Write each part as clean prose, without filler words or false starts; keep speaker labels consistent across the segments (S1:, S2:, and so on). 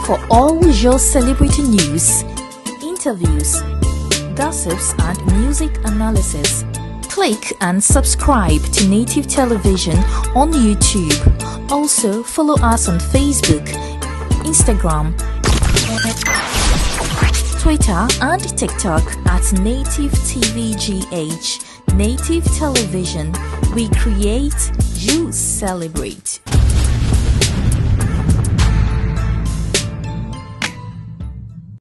S1: for all your celebrity news, interviews, gossips, and music analysis. Click and subscribe to Native Television on YouTube. Also, follow us on Facebook, Instagram, Twitter, and TikTok at Native TVGH. Native Television. We create, you celebrate.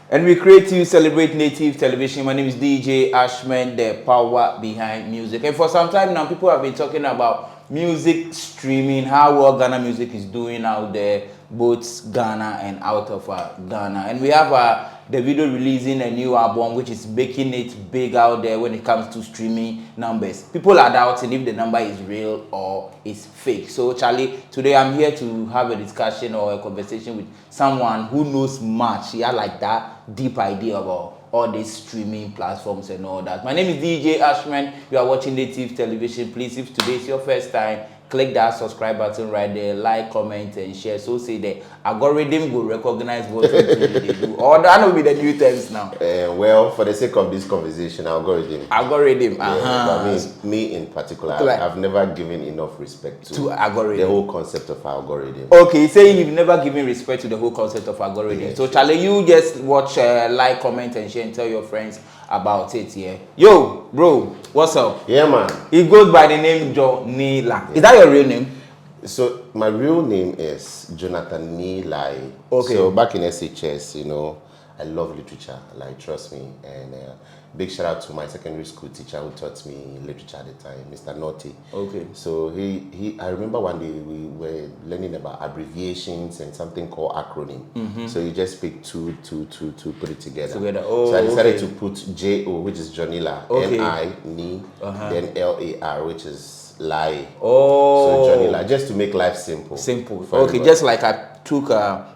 S2: And we create to celebrate Native Television. My name is DJ Ashman, the power behind music. And for some time now, people have been talking about music streaming, how well Ghana music is doing out there, both Ghana and out of Ghana. And we have the video releasing a new album, which is making it big out there when it comes to streaming numbers. People are doubting if the number is real or is fake. So, Charlie, today I'm here to have a discussion or a conversation with someone who knows much. He had like that deep idea about all these streaming platforms and all that. My name is DJ Ashman. You are watching Native Television. Please, if today is your first time, click that subscribe button right there, like, comment, and share. So say the algorithm will recognize what they do. Or that will be the new terms now.
S3: Well, for the sake of this conversation, algorithm.
S2: But
S3: me in particular, I've never given enough respect to
S2: algorithm.
S3: The whole concept of algorithm.
S2: Okay, saying you've never given respect to the whole concept of algorithm. Yes. So Charlie, you just watch, like, comment, and share, and tell your friends about it. Yeah. Yo, bro, what's up?
S3: Yeah, man.
S2: He goes by the name Jonilar. Is that your real name?
S3: So my real name is Jonilar.
S2: Okay.
S3: So back in SHS, you know, I love literature. Like, trust me. And big shout out to my secondary school teacher who taught me literature at the time, Mr. Naughty.
S2: Okay.
S3: So I remember one day we were learning about abbreviations and something called acronym. So you just pick two, put it together.
S2: Oh,
S3: so I decided to put J-O, which is Jonilar,
S2: okay.
S3: N-I, then L-A-R, which is lie.
S2: Oh.
S3: So Jonilar, just to make life simple.
S2: Simple. Okay, everybody. Just like I took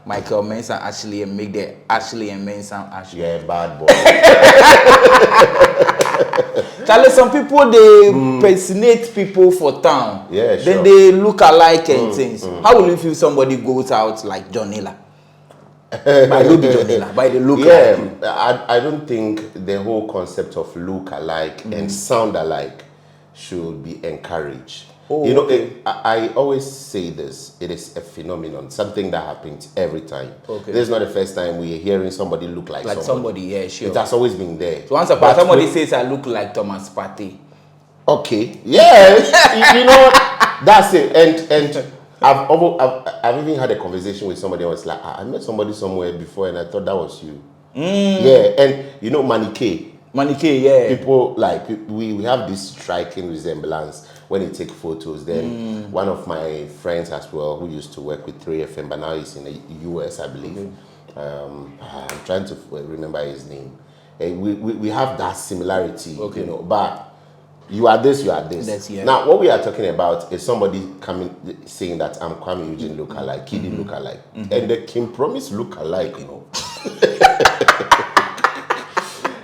S2: Michael Mensah Ashley and make the Ashley and Mensah Ashley.
S3: Yeah, bad boy.
S2: Charlie, some people they personate people for town.
S3: Yeah, sure.
S2: Then they look alike and things. How will you feel somebody goes out like Jonilar? By look Jonilar, by the look.
S3: Yeah, I don't think the whole concept of look alike and sound alike should be encouraged. Oh, you know, okay. I always say this, it is a phenomenon, something that happens every time. Okay. This is not the first time we are hearing somebody look like somebody.
S2: Yeah, sure.
S3: It has always been there.
S2: So once upon somebody says I look like Thomas Partey.
S3: Okay, yeah, you know, that's it. And I've even had a conversation with somebody else, like, I met somebody somewhere before and I thought that was you. Yeah, and you know, Manike, yeah. People like we have this striking resemblance when you take photos. Then one of my friends as well, who used to work with 3FM, but now he's in the US, I believe. I'm trying to remember his name. We have that similarity, you know. But you are this, you are this. Now, what we are talking about is somebody coming saying that I'm Kwame Eugene look-alike, Kidi look-alike, and the Kim Promise look-alike, you know.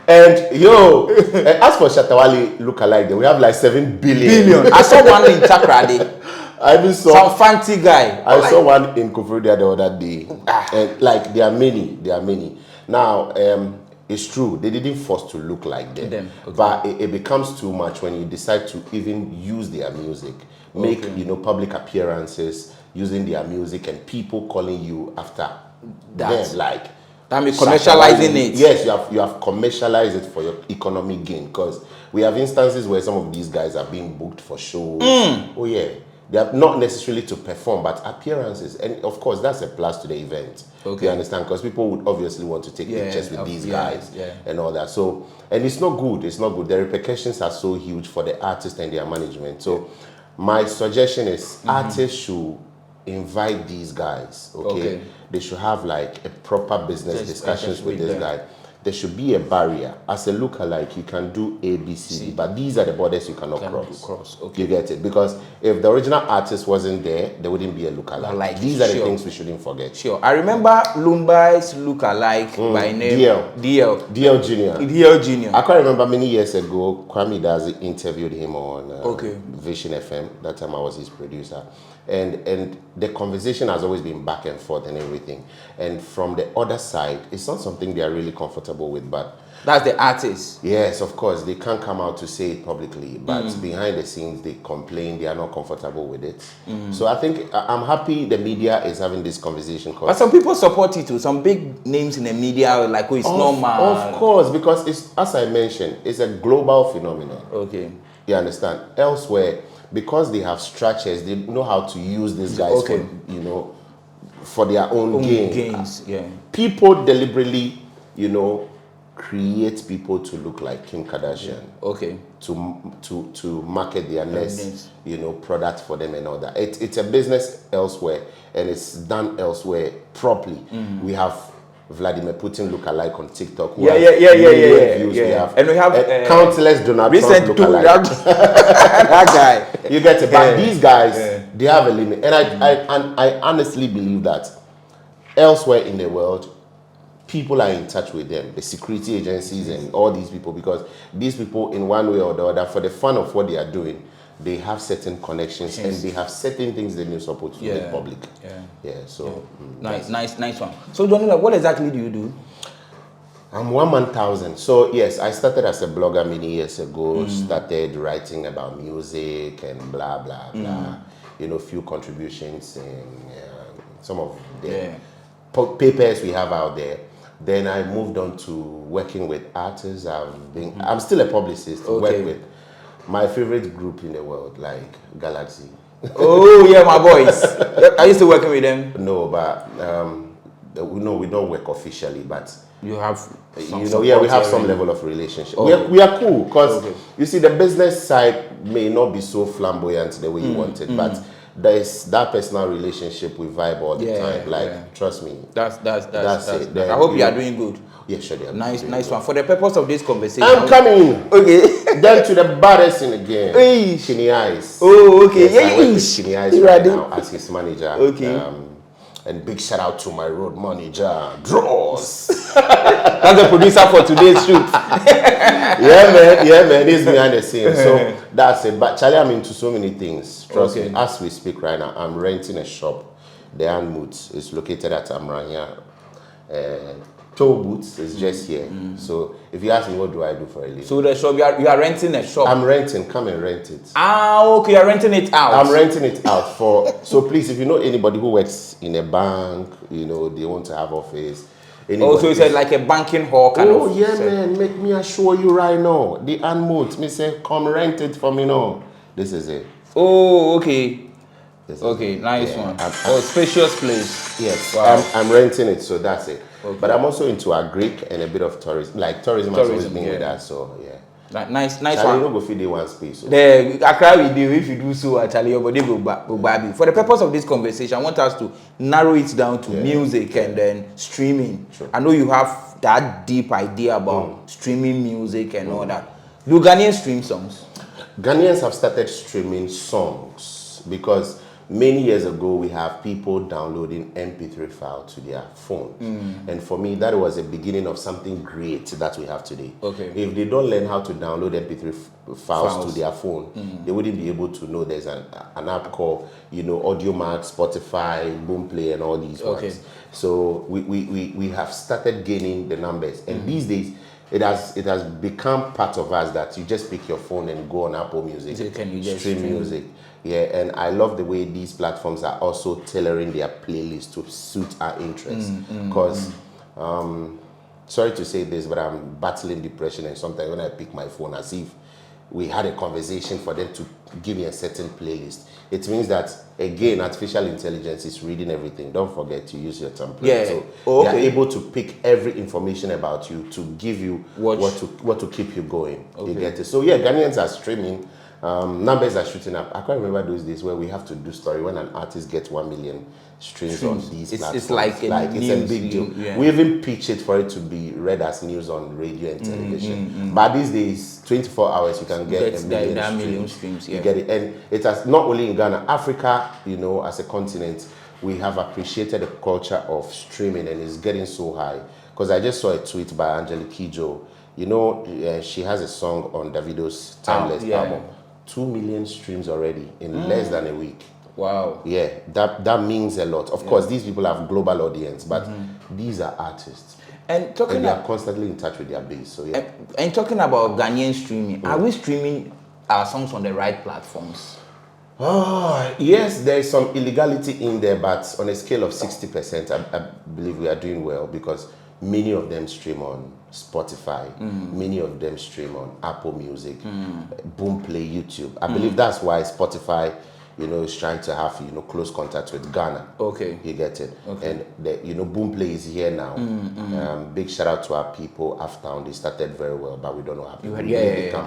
S3: And yo, as for Shatta look-alike, we have like 7 billion.
S2: I saw one in Takrade.
S3: I even saw
S2: some fancy guy.
S3: I saw one in Koforidua the other day. And like there are many. Now, it's true, they didn't force to look like them. Okay. But it becomes too much when you decide to even use their music, make you know, public appearances using their music, and people calling you after them, like.
S2: I mean, commercializing it.
S3: Yes, you have commercialized it for your economic gain, because we have instances where some of these guys are being booked for shows. Oh yeah, they are not necessarily to perform, but appearances, and of course that's a plus to the event. Okay, you understand? Because people would obviously want to take pictures with these guys and all that. So, and it's not good. It's not good. The repercussions are so huge for the artist and their management. So, my suggestion is artists should invite these guys. Okay, they should have like a proper business discussions with this guy. there should be a barrier. As a lookalike, you can do A, B, C, D, but these are the borders you cannot cross.
S2: Okay.
S3: You get it? Because if the original artist wasn't there, there wouldn't be a lookalike.
S2: Like,
S3: these are the things we shouldn't forget.
S2: Sure. I remember Lumbai's lookalike by name
S3: DL Junior.
S2: DL Junior.
S3: I can't remember many years ago, Kwame Dazi interviewed him on Vision FM. That time I was his producer. And the conversation has always been back and forth and everything. And from the other side, it's not something they are really comfortable with, but
S2: that's the artist.
S3: Yes, of course. They can't come out to say it publicly, but behind the scenes, they complain. They are not comfortable with it. So I think I'm happy the media is having this conversation.
S2: But some people support it too. Some big names in the media are like, oh, it's normal.
S3: Of course, because it's, as I mentioned, it's a global phenomenon.
S2: Okay.
S3: You understand? Elsewhere, because they have structures, they know how to use these guys for, you know, for their own gains.
S2: Yeah.
S3: People deliberately, you know, create people to look like Kim Kardashian.
S2: Okay.
S3: To market their next, you know, product for them and all that. It's a business elsewhere, and it's done elsewhere properly. We have Vladimir Putin look-alike on TikTok.
S2: Yeah. And we have
S3: countless Donald Trump look-alike.
S2: That guy.
S3: You get it. But these guys, they have a limit. And I honestly believe that elsewhere in the world, people are in touch with them, the security agencies and all these people, because these people, in one way or the other, for the fun of what they are doing, they have certain connections and they have certain things they need support to make public. So
S2: nice one. So Jonilar, what exactly do you do?
S3: I'm 1,000. So yes, I started as a blogger many years ago. Started writing about music and blah blah blah. You know, few contributions in some of the papers we have out there. Then I moved on to working with artists. I'm still a publicist to work with my favorite group in the world, like Galaxy.
S2: Oh yeah, my boys. Are you still working with them?
S3: No, but we don't work officially, but
S2: you have
S3: we have some level of relationship. We are cool because you see, the business side may not be so flamboyant the way you want it, but there's that personal relationship we vibe all the time. Like, trust me.
S2: That's it. Then, I hope you are doing good.
S3: Yeah, sure.
S2: Nice one. For the purpose of this conversation,
S3: I'm coming. Okay. Then to the baddest in the game. Skinny Eyes.
S2: Oh, okay.
S3: Yes, I work with Skinny Eyes right now as his manager. Okay. And big shout out to my road manager, Draws.
S2: That's the producer for today's shoot.
S3: Yeah, man. He's behind the scenes. So that's it. But Charlie, I'm into so many things. Trust me. As we speak right now, I'm renting a shop. The Anmut is located at Amranya. Toe Boots is just here. So if you ask me, what do I do for a living?
S2: So the shop, you are renting a shop?
S3: I'm renting. Come and rent it.
S2: Okay. You're renting it out.
S3: I'm renting it out for. So please, if you know anybody who works in a bank, you know, they want to have office.
S2: So it's like a banking hall kind of.
S3: Oh yeah, man. Make me assure you right now. The Anmut, me say, come rent it for me now. This is it.
S2: Oh, okay. Nice one. Spacious place.
S3: Yes, wow. I'm renting it, so that's it. But I'm also into agric and a bit of tourism. Like tourism has always been with us, so yeah.
S2: Nice
S3: one. You don't go feed the one space. So.
S2: The Accra we do, if you do so, actually, your body will baby. For the purpose of this conversation, I want us to narrow it down to music and then streaming. Sure. I know you have that deep idea about streaming music and all that. Do Ghanaians stream songs?
S3: Ghanaians have started streaming songs because many years ago, we have people downloading MP3 file to their phone. And for me, that was the beginning of something great that we have today. If they don't learn how to download MP3 files to their phone, they wouldn't be able to know there's an app called, you know, AudioMac, Spotify, Boomplay, and all these ones. So we have started gaining the numbers. And these days, it has become part of us that you just pick your phone and go on Apple Music, stream music. Yeah, and I love the way these platforms are also tailoring their playlist to suit our interests. Because, sorry to say this, but I'm battling depression, and sometimes when I pick my phone, as if we had a conversation for them to give me a certain playlist. It means that, again, artificial intelligence is reading everything. Don't forget to use your template. So they are able to pick every information about you to give you what to keep you going. You get it? So yeah, Ghanaians are streaming. Numbers are shooting up. I can't remember those days where we have to do story when an artist gets 1 million streams on these platforms.
S2: It's like
S3: it's a big deal.
S2: Yeah.
S3: We even pitch it for it to be read as news on radio and television. But these days, 24 hours, you can get a million streams.
S2: Yeah.
S3: You get it. And it has not only in Ghana, Africa, as a continent, we have appreciated the culture of streaming, and it's getting so high. Because I just saw a tweet by Angelique Kidjo. She has a song on Davido's Timeless album. 2 million streams already in less than a week.
S2: Wow.
S3: Yeah, that means a lot. Of course, these people have global audience, but these are artists.
S2: And
S3: they are constantly in touch with their base. So yeah.
S2: And talking about Ghanaian streaming, are we streaming our songs on the right platforms?
S3: Oh, yes, there is some illegality in there, but on a scale of 60%, I believe we are doing well, because many of them stream on Spotify, many of them stream on Apple Music, Boomplay, YouTube. I believe that's why Spotify, is trying to have, close contact with Ghana.
S2: Okay.
S3: You get it?
S2: Okay.
S3: And, Boomplay is here now. Big shout out to our people. After they started very well, but we don't know how people.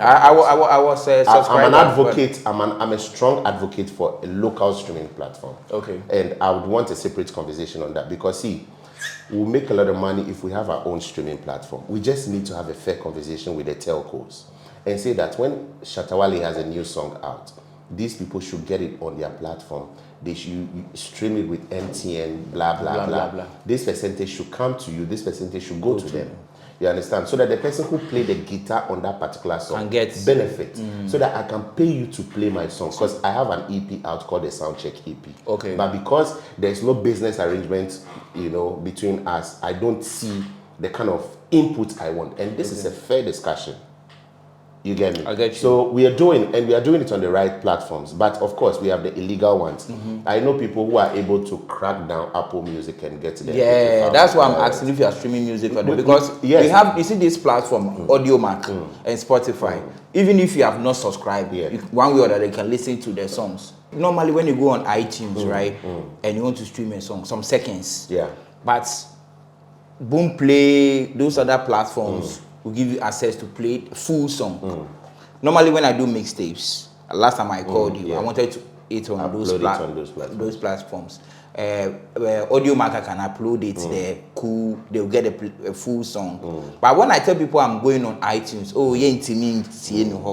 S2: I was a subscriber.
S3: I'm an advocate. I'm a strong advocate for a local streaming platform.
S2: Okay.
S3: And I would want a separate conversation on that, because see, we'll make a lot of money if we have our own streaming platform. We just need to have a fair conversation with the telcos and say that when Shatta Wale has a new song out, these people should get it on their platform. They should stream it with MTN, blah, blah, blah. This percentage should come to you. This percentage should go to them. You understand? So that the person who played the guitar on that particular song
S2: and gets
S3: benefit. So that I can pay you to play my song. Because I have an EP out called the Soundcheck EP.
S2: Okay.
S3: But because there's no business arrangement, between us, I don't see the kind of input I want. And this is a fair discussion. You get me?
S2: I get you.
S3: So we are doing it on the right platforms. But of course, we have the illegal ones. I know people who are able to crack down Apple Music and get them.
S2: Yeah, that's why I'm asking if you are streaming music for them. Because we have, you see this platform, AudioMac and Spotify. Even if you have not subscribed, one way or another, you can listen to their songs. Normally, when you go on iTunes, right, and you want to stream a song, some seconds.
S3: Yeah.
S2: But Boomplay, those other platforms will give you access to play full song. Normally, when I do mixtapes, last time I called you, I wanted to it on those platforms. AudioMac, I can upload it there. Cool, they'll get a full song. But when I tell people I'm going on iTunes,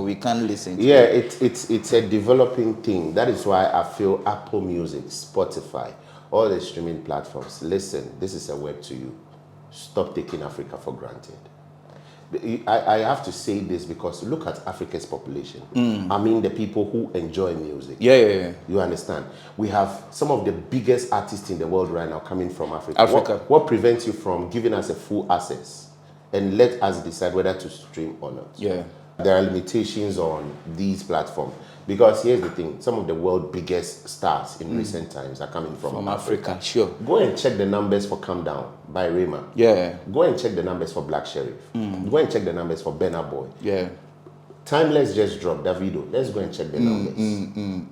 S2: we can't listen to it.
S3: It's a developing thing. That is why I feel Apple Music, Spotify, all the streaming platforms. Listen, this is a word to you. Stop taking Africa for granted. I have to say this because look at Africa's population. I mean the people who enjoy music.
S2: Yeah.
S3: You understand? We have some of the biggest artists in the world right now coming from Africa. What prevents you from giving us a full access and let us decide whether to stream or not?
S2: Yeah.
S3: There are limitations on these platforms. Because here's the thing, some of the world's biggest stars in recent times are coming from Africa.
S2: Sure.
S3: Go and check the numbers for Calm Down by Rayma.
S2: Yeah.
S3: Go and check the numbers for Black Sheriff. Go and check the numbers for Burna Boy.
S2: Yeah.
S3: Timeless just dropped, Davido. Let's go and check the numbers.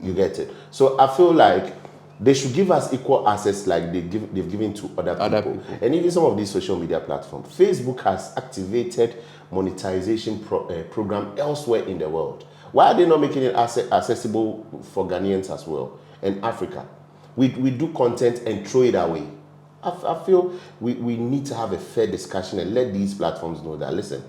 S3: You get it? So I feel like they should give us equal access like they've given to other people. And even some of these social media platforms. Facebook has activated monetization program elsewhere in the world. Why are they not making it accessible for Ghanaians as well? And Africa. We do content and throw it away. I feel we need to have a fair discussion and let these platforms know that, listen,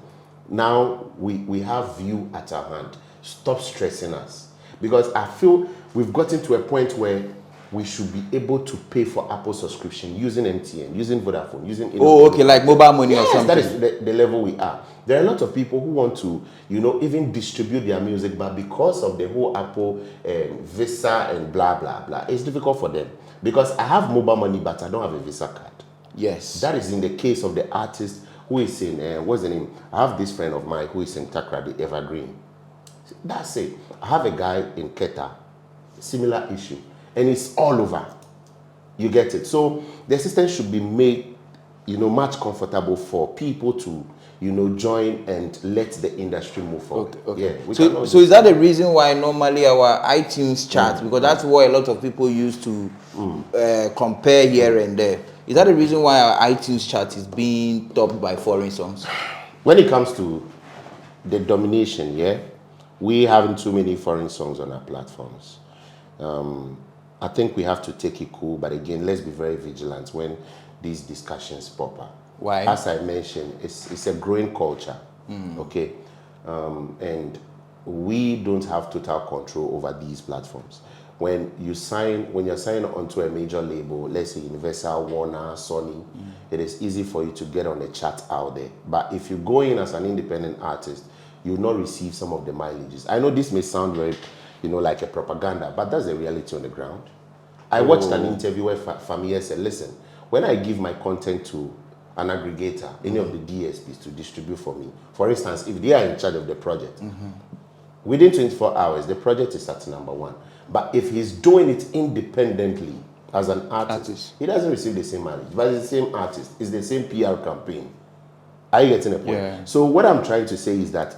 S3: now we have you at our hand. Stop stressing us. Because I feel we've gotten to a point where we should be able to pay for Apple subscription using MTN, using Vodafone, using...
S2: like mobile money or something.
S3: That is the level we are. There are a lot of people who want to, even distribute their music, but because of the whole Apple Visa and blah, blah, blah, it's difficult for them. Because I have mobile money, but I don't have a Visa card.
S2: Yes.
S3: That is in the case of the artist who is in, what's the name? I have this friend of mine who is in Takra, the Evergreen. That's it. I have a guy in Keta, similar issue. And it's all over. You get it? So the system should be made, much comfortable for people to, join and let the industry move forward.
S2: Okay. Yeah, so is that the reason why normally our iTunes chart, because that's what a lot of people use to compare here and there. Is that the reason why our iTunes chart is being topped by foreign songs?
S3: When it comes to the domination, we having too many foreign songs on our platforms. I think we have to take it cool, but again, let's be very vigilant when these discussions pop up.
S2: Why?
S3: As I mentioned, it's a growing culture, okay? And we don't have total control over these platforms. When you're signing onto a major label, let's say Universal, Warner, Sony, it is easy for you to get on a chart out there. But if you go in as an independent artist, you will not receive some of the mileages. I know this may sound very, like a propaganda, but that's the reality on the ground. I watched an interview where Famia said, listen, when I give my content to an aggregator, any of the DSPs to distribute for me, for instance, if they are in charge of the project, within 24 hours, the project is at number 1. But if he's doing it independently as an artist, he doesn't receive the same mileage, but it's the same artist, it's the same PR campaign. Are you getting the point?
S2: Yeah.
S3: So what I'm trying to say is that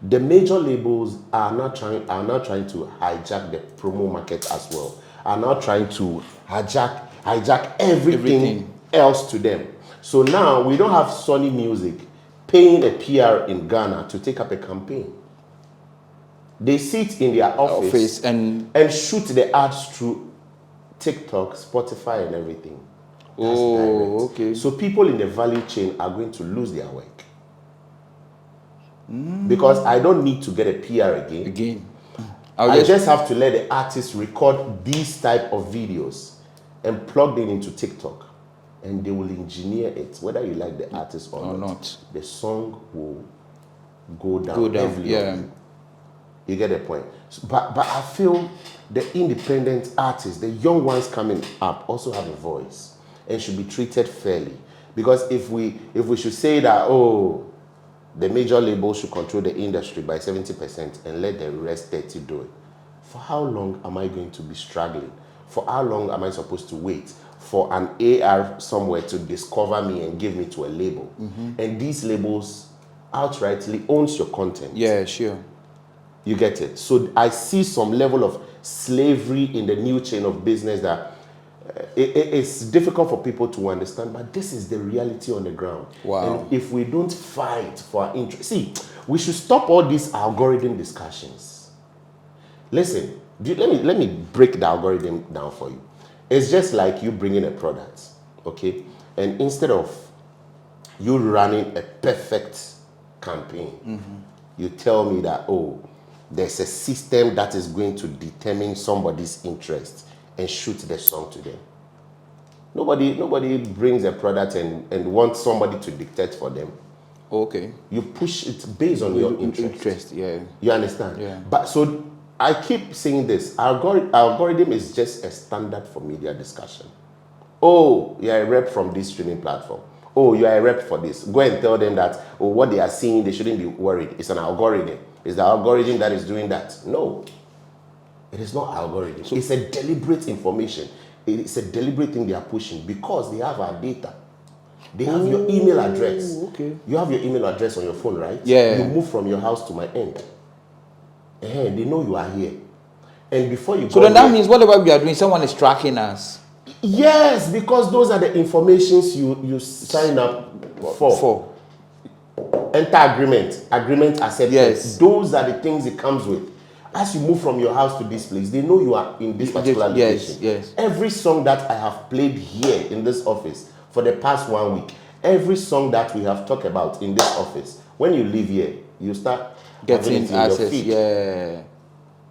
S3: the major labels are not trying to hijack the promo market as well, are not trying to hijack everything else to them. So now we don't have Sony Music paying a PR in Ghana to take up a campaign. They sit in their office and shoot the ads through TikTok, Spotify, and everything. That's direct.
S2: Okay.
S3: So people in the value chain are going to lose their work. Because I don't need to get a PR again. I just have to let the artist record these type of videos and plug them into TikTok. And they will engineer it, whether you like the artist or not. The song will go down heavily.
S2: Yeah.
S3: You get the point. So, but I feel the independent artists, the young ones coming up, also have a voice and should be treated fairly. Because if we should say that, the major labels should control the industry by 70% and let the rest 30 do it, for how long am I going to be struggling? For how long am I supposed to wait for an AR somewhere to discover me and give me to a label? And these labels outrightly owns your content.
S2: Yeah, sure.
S3: You get it? So I see some level of slavery in the new chain of business that it's difficult for people to understand, but this is the reality on the ground.
S2: Wow.
S3: And if we don't fight for our interest, see, we should stop all these algorithm discussions. Listen, let me break the algorithm down for you. It's just like you bringing a product, okay? And instead of you running a perfect campaign, you tell me that, there's a system that is going to determine somebody's interest and shoot the song to them. Nobody brings a product and wants somebody to dictate for them.
S2: Okay.
S3: You push it based on your interest.
S2: Yeah.
S3: You understand?
S2: Yeah.
S3: But so I keep saying this. Algorithm is just a standard for media discussion. Oh, you're a rep from this streaming platform. Oh, you are a rep for this. Go and tell them that, what they are seeing, they shouldn't be worried. It's an algorithm. It's the algorithm that is doing that. No, it is not algorithm. So it's a deliberate information. It's a deliberate thing they are pushing because they have our data. They have your email address.
S2: Okay.
S3: You have your email address on your phone, right?
S2: Yeah.
S3: You move from your house to my end. They know you are here. And before you
S2: so
S3: go
S2: then that means whatever we are doing, someone is tracking us.
S3: Yes, because those are the informations you sign up for. Enter agreement acceptance.
S2: Yes.
S3: Those are the things it comes with. As you move from your house to this place, they know you are in this particular location.
S2: Yes.
S3: Every song that I have played here in this office for the past 1 week, every song that we have talked about in this office, when you leave here, you start
S2: getting access.
S3: Your feed.
S2: Yeah.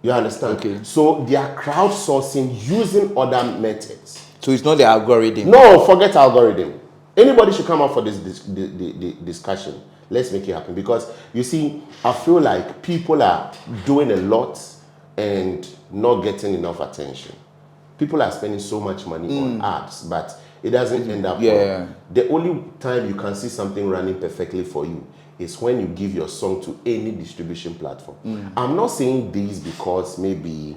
S3: You understand?
S2: Okay.
S3: So they are crowdsourcing using other methods.
S2: So it's not the algorithm.
S3: No, forget algorithm. Anybody should come up for this discussion. Let's make it happen. Because you see, I feel like people are doing a lot and not getting enough attention. People are spending so much money on ads, but it doesn't end up well. The only time you can see something running perfectly for you is when you give your song to any distribution platform. I'm not saying this because maybe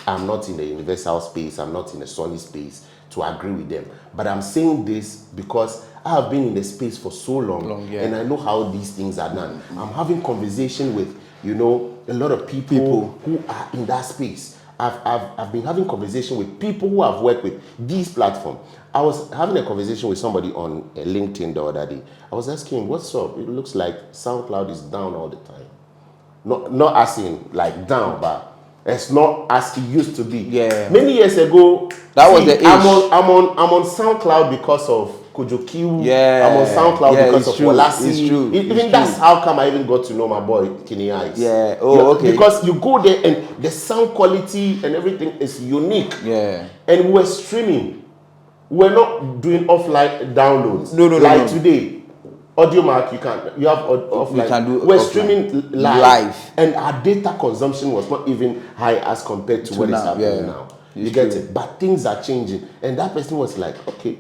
S3: I'm not in the Universal space, I'm not in the Sony space to agree with them. But I'm saying this because I have been in the space for so long and I know how these things are done. I'm having conversation with, a lot of people who are in that space. I've been having conversation with people who have worked with these platforms. I was having a conversation with somebody on LinkedIn the other day. I was asking him, what's up? It looks like SoundCloud is down all the time. not as in like down, but it's not as it used to be.
S2: Yeah.
S3: Many years ago,
S2: That was the age.
S3: I'm on SoundCloud because of Kojo Q.
S2: Yeah.
S3: I'm on SoundCloud because of Walasi.
S2: It's true.
S3: Even that's how come I even got to know my boy Kenny Ice.
S2: Yeah. Oh, okay.
S3: Because you go there and the sound quality and everything is unique.
S2: Yeah.
S3: And we're streaming. We're not doing offline downloads.
S2: No.
S3: Like today, Audio Mark, you have offline.
S2: We can do
S3: We're
S2: offline.
S3: streaming live. And our data consumption was not even high as compared to what is happening now. You get it? But things are changing. And that person was like, okay,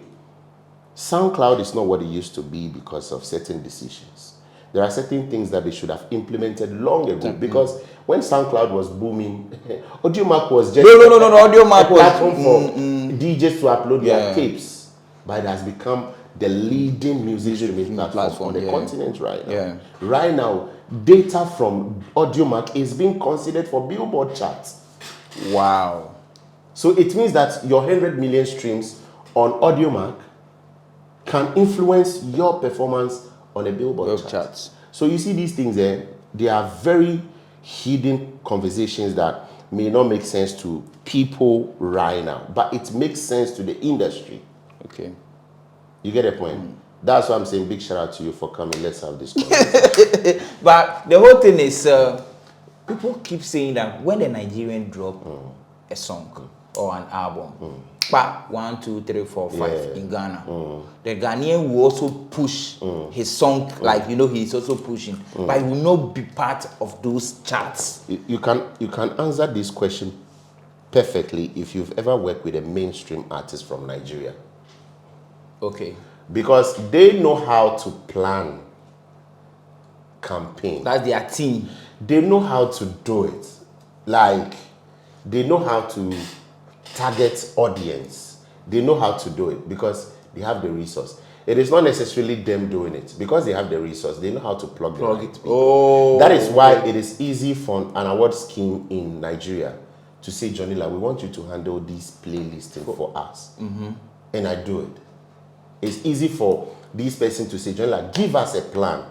S3: SoundCloud is not what it used to be because of certain decisions. There are certain things that they should have implemented long ago. Because when SoundCloud was booming, AudioMac was just
S2: no. AudioMac was
S3: platform for DJs to upload their tapes. But it has become the leading music streaming platform on the continent right now.
S2: Yeah.
S3: Right now, data from AudioMac is being considered for Billboard charts.
S2: Wow.
S3: So it means that your 100 million streams on AudioMac can influence your performance on a Billboard charts. So you see these things there, they are very hidden conversations that may not make sense to people right now, but it makes sense to the industry.
S2: Okay.
S3: You get a point? That's why I'm saying big shout out to you for coming. Let's have this conversation.
S2: But the whole thing is, people keep saying that when the Nigerian drop a song or an album, but 1, 2, 3, 4, 5 in Ghana, the Ghanaian will also push his song, like he's also pushing, but he will not be part of those charts.
S3: You can answer this question perfectly if you've ever worked with a mainstream artist from Nigeria.
S2: Okay.
S3: Because they know how to plan campaign.
S2: That's their team.
S3: They know how to do it. Like, they know how to target audience. They know how to do it because they have the resource. It is not necessarily them doing it. Because they have the resource, they know how to plug the right people.
S2: Oh.
S3: That is why it is easy for an award scheme in Nigeria to say, Jonilar, we want you to handle this playlisting for us. And I do it. It's easy for this person to say, Jonilar, give us a plan.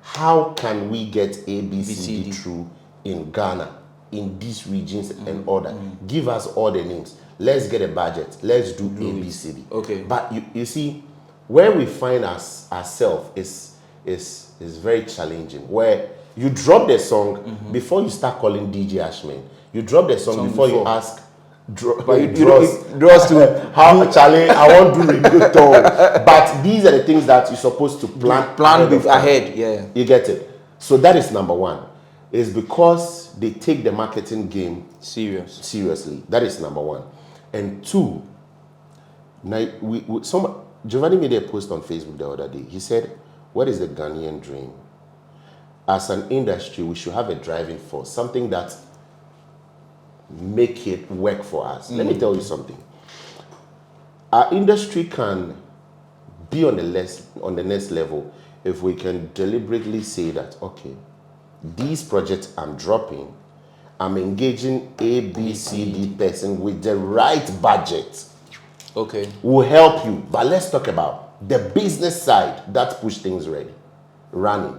S3: How can we get ABCD through in Ghana, in these regions and all that? Give us all the names. Let's get a budget. Let's do ABCD.
S2: Okay.
S3: But you see, where we find ourselves is very challenging. Where you drop the song before you start calling DJ Ashman. You drop the song before you ask.
S2: But you draws to
S3: how Charlie, I want to do reggaeton. But these are the things that you're supposed to plan
S2: ahead. Yeah,
S3: you get it. So that is number one. Is because they take the marketing game seriously. That is number one. And two, Giovanni made a post on Facebook the other day. He said, "What is the Ghanaian dream? As an industry, we should have a driving force, something that make it work for us." Let me tell you something. Our industry can be on the next level if we can deliberately say that, okay, these projects I'm dropping, I'm engaging A, B, C, D person with the right budget.
S2: Okay.
S3: Will help you. But let's talk about the business side that push things running.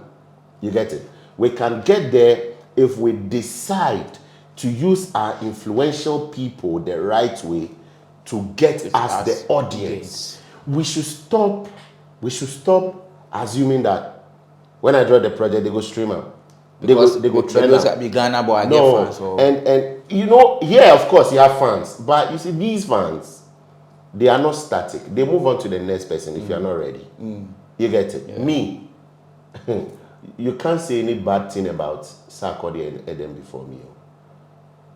S3: You get it? We can get there if we decide to use our influential people the right way to get us the audience. We should stop assuming that when I draw the project, they go streamer. They go trend.
S2: Ghana, but I get fans. Or...
S3: And of course you have fans. But you see, these fans, they are not static. They move on to the next person if you are not ready. You get it? Yeah. Me, you can't say any bad thing about Sarkodie and Eden before me.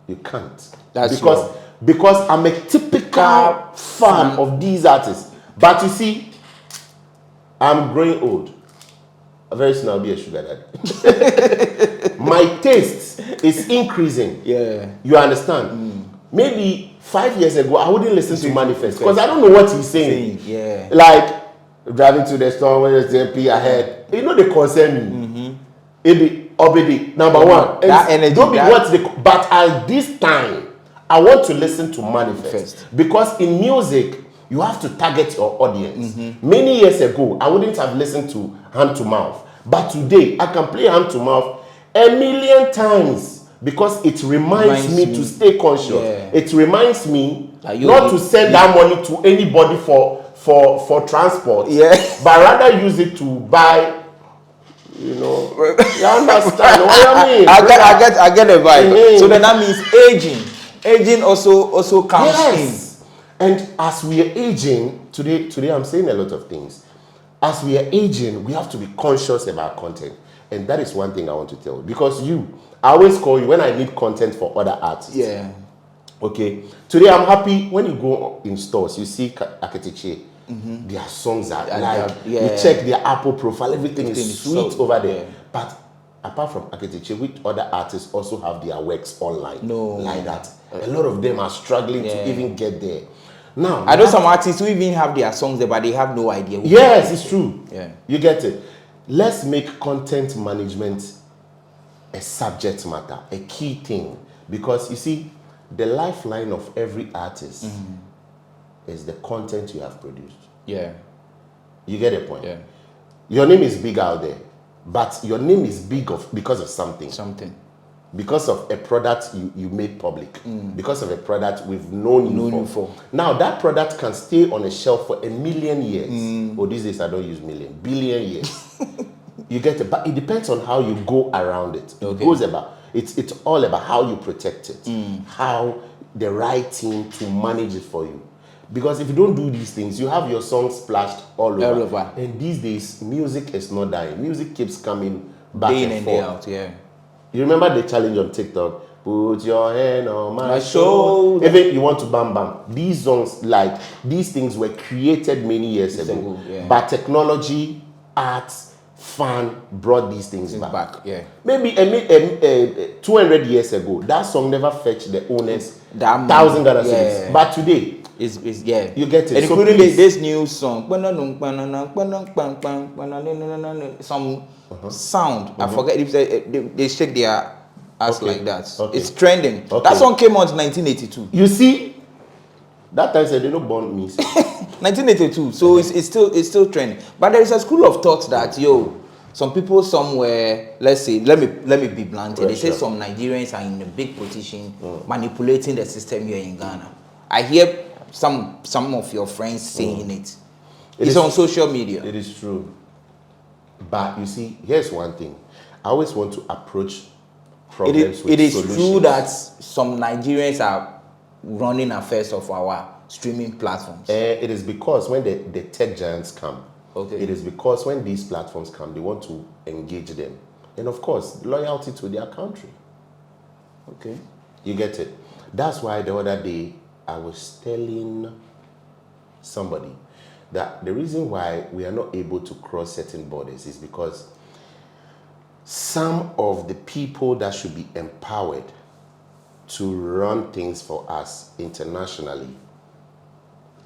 S3: You can't. Because I'm a typical fan of these artists. But you see, I'm growing old. Very soon I'll be a sugar daddy. My taste is increasing.
S2: Yeah.
S3: You understand? Maybe 5 years ago, I wouldn't listen to Manifest because I don't know what he's saying.
S2: Yeah.
S3: Like, driving to the store when there's the MP ahead. They concern me. Obedi, number one.
S2: That energy.
S3: But at this time, I want to listen to Manifest. Because in music, you have to target your audience. Many years ago, I wouldn't have listened to hand to mouth. But today, I can play hand to mouth a million times because it reminds me to stay conscious.
S2: Yeah.
S3: It reminds me
S2: you,
S3: not to send that money to anybody for transport, but rather use it to buy. You know, you understand what I mean?
S2: I get the vibe. So then that means aging also comes in.
S3: And as we are aging, today I'm saying a lot of things. As we are aging, we have to be conscious about content. And that is one thing I want to tell you. Because I always call you when I need content for other artists.
S2: Yeah.
S3: Okay. Today I'm happy when you go in stores, you see Aketiche. Their songs are you check their Apple profile, everything is sweet over there. Yeah. But apart from Aketiche, which other artists also have their works online like that? A lot of them are struggling to even get there. Now,
S2: I know some artists who even have their songs there, but they have no idea.
S3: Yes, it's true.
S2: Yeah.
S3: You get it. Let's make content management a subject matter, a key thing. Because you see, the lifeline of every artist is the content you have produced. Yeah. You get a point? Yeah. Your name is big out there, but your name is big because of something. Because of a product you made public. Because of a product we've known you for. Now, that product can stay on a shelf for 1 million years. These days I don't use million, billion years. You get it? But it depends on how you go around it. It goes about, it's all about how you protect it. How the right team to manage it for you. Because if you don't do these things, you have your songs splashed all over. And these days, music is not dying. Music keeps coming back
S2: day in and day out,
S3: You remember the challenge on TikTok? Put your hand on my shoulder. Even you want to bam bam. These songs, like these things, were created many years ago. But technology, arts, fan brought these things back. Maybe 200 years ago, that song never fetched the owners $1,000. But today, you get it.
S2: And including this new song, some sound. I forget if they shake their ass like that. It's trending. That song came out in 1982.
S3: You see, that time said they don't born me.
S2: 1982. So it's still trending. But there is a school of thought that some people somewhere, let's say, let me be blunt. They say some Nigerians are in a big position manipulating the system here in Ghana. I hear some of your friends saying it. It's on social media.
S3: It is true. But you see, here's one thing. I always want to approach problems with
S2: solutions.
S3: It is
S2: true that some Nigerians are running affairs of our streaming platforms.
S3: It is because when the tech giants come, it is because when these platforms come, they want to engage them. And of course, loyalty to their country. You get it? That's why the other day, I was telling somebody that the reason why we are not able to cross certain borders is because some of the people that should be empowered to run things for us internationally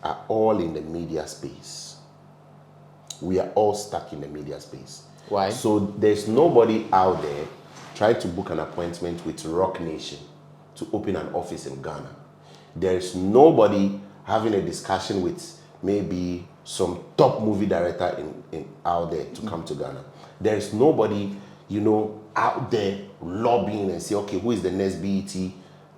S3: are all in the media space. We are all stuck in the media space.
S2: Why?
S3: So there's nobody out there trying to book an appointment with Rock Nation to open an office in Ghana. There's nobody having a discussion with maybe some top movie director out there to come to Ghana. There's nobody, out there lobbying and say, okay, who is the next BET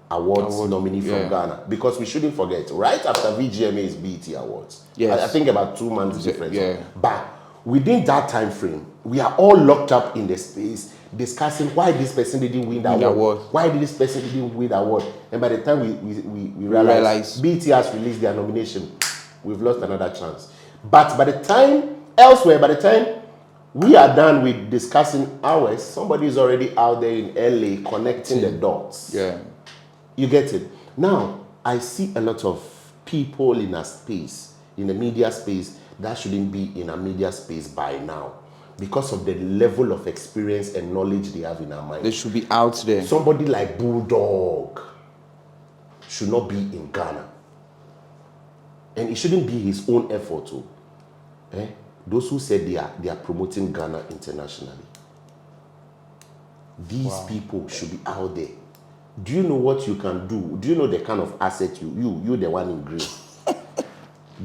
S3: Awards nominee from Ghana? Because we shouldn't forget, right after VGMA is BET Awards. Yes. I think about 2 months difference. But within that time frame, we are all locked up in the space discussing why this person didn't win the award. Why did this person didn't win the award? And by the time we realize BET has released their nomination, we've lost another chance. But by the time we are done with discussing ours, somebody is already out there in LA connecting the dots. You get it? Now, I see a lot of people in a space, in the media space, that shouldn't be in a media space by now, because of the level of experience and knowledge they have in our mind.
S2: They should be out there.
S3: Somebody like Bulldog should not be in Ghana. And it shouldn't be his own effort too. Those who said they are promoting Ghana internationally. These people should be out there. Do you know what you can do? Do you know the kind of asset you the one in green?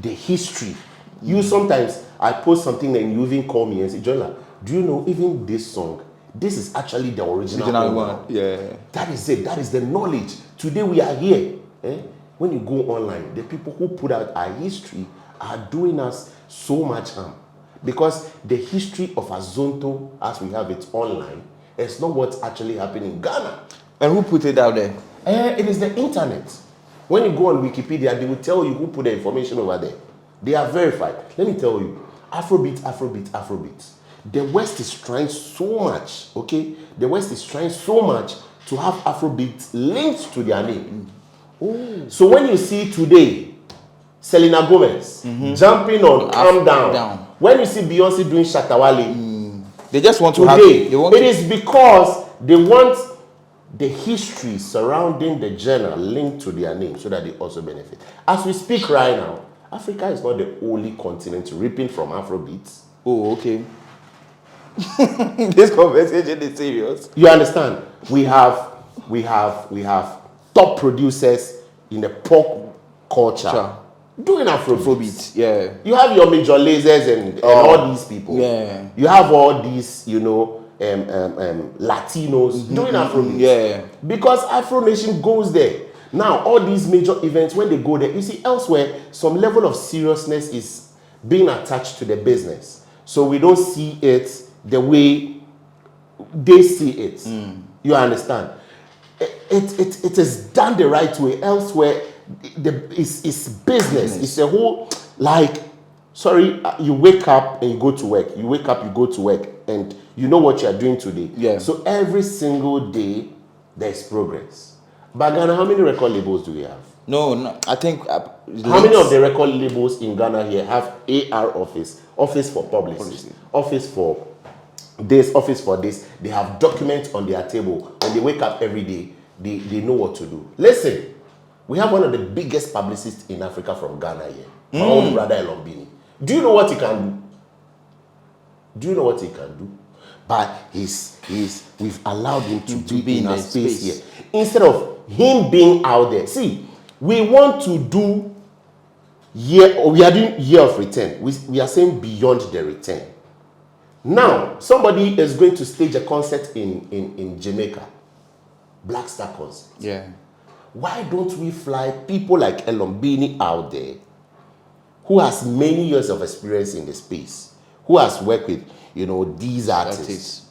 S3: The history. You sometimes, I post something and you even call me and say, Jonilar, do you know even this song this is actually the original
S2: one. Yeah.
S3: That is it. That is the knowledge. Today we are here. When you go online, the people who put out our history are doing us so much harm. Because the history of Azonto, as we have it online, is not what's actually happening in Ghana.
S2: And who put it out there?
S3: It is the internet. When you go on Wikipedia, they will tell you who put the information over there. They are verified. Let me tell you, Afrobeats. The West is trying so much, okay? The West is trying so much to have Afrobeats linked to their name. So when you see today, Selena Gomez jumping on Calm Down. When you see Beyonce doing Shatta, wale,
S2: they just want to
S3: today,
S2: have
S3: it is because they want the history surrounding the genre linked to their name so that they also benefit. As we speak right now, Africa is not the only continent reaping from Afrobeats.
S2: Oh, okay. This conversation is serious.
S3: You understand? We have top producers in the pop culture doing Afrobeats.
S2: Yeah.
S3: You have your Major Lasers and all these people.
S2: Yeah.
S3: You have all these, Latinos doing Afrobeats.
S2: Yeah.
S3: Because Afro Nation goes there. Now, all these major events, when they go there, you see elsewhere, some level of seriousness is being attached to the business. So we don't see it the way they see it. You understand? It is done the right way. Elsewhere, it's business. It's a whole, you wake up and you go to work. You wake up, you go to work, and you know what you are doing today.
S2: Yeah.
S3: So every single day, there's progress. But Ghana, how many record labels do we have?
S2: No, I think...
S3: how many of the record labels in Ghana here have AR office for publicity, office for this, office for this? They have documents on their table. When they wake up every day, they know what to do. Listen, we have one of the biggest publicists in Africa from Ghana here. My own brother Elombini. Do you know what he can do? But we've allowed him to be in our space here. Instead of him being out there. See, we want to do we are doing year of return. We are saying beyond the return. Now, somebody is going to stage a concert in Jamaica. Black Star concert.
S2: Yeah.
S3: Why don't we fly people like Elombini out there, who has many years of experience in the space, who has worked with, these artists.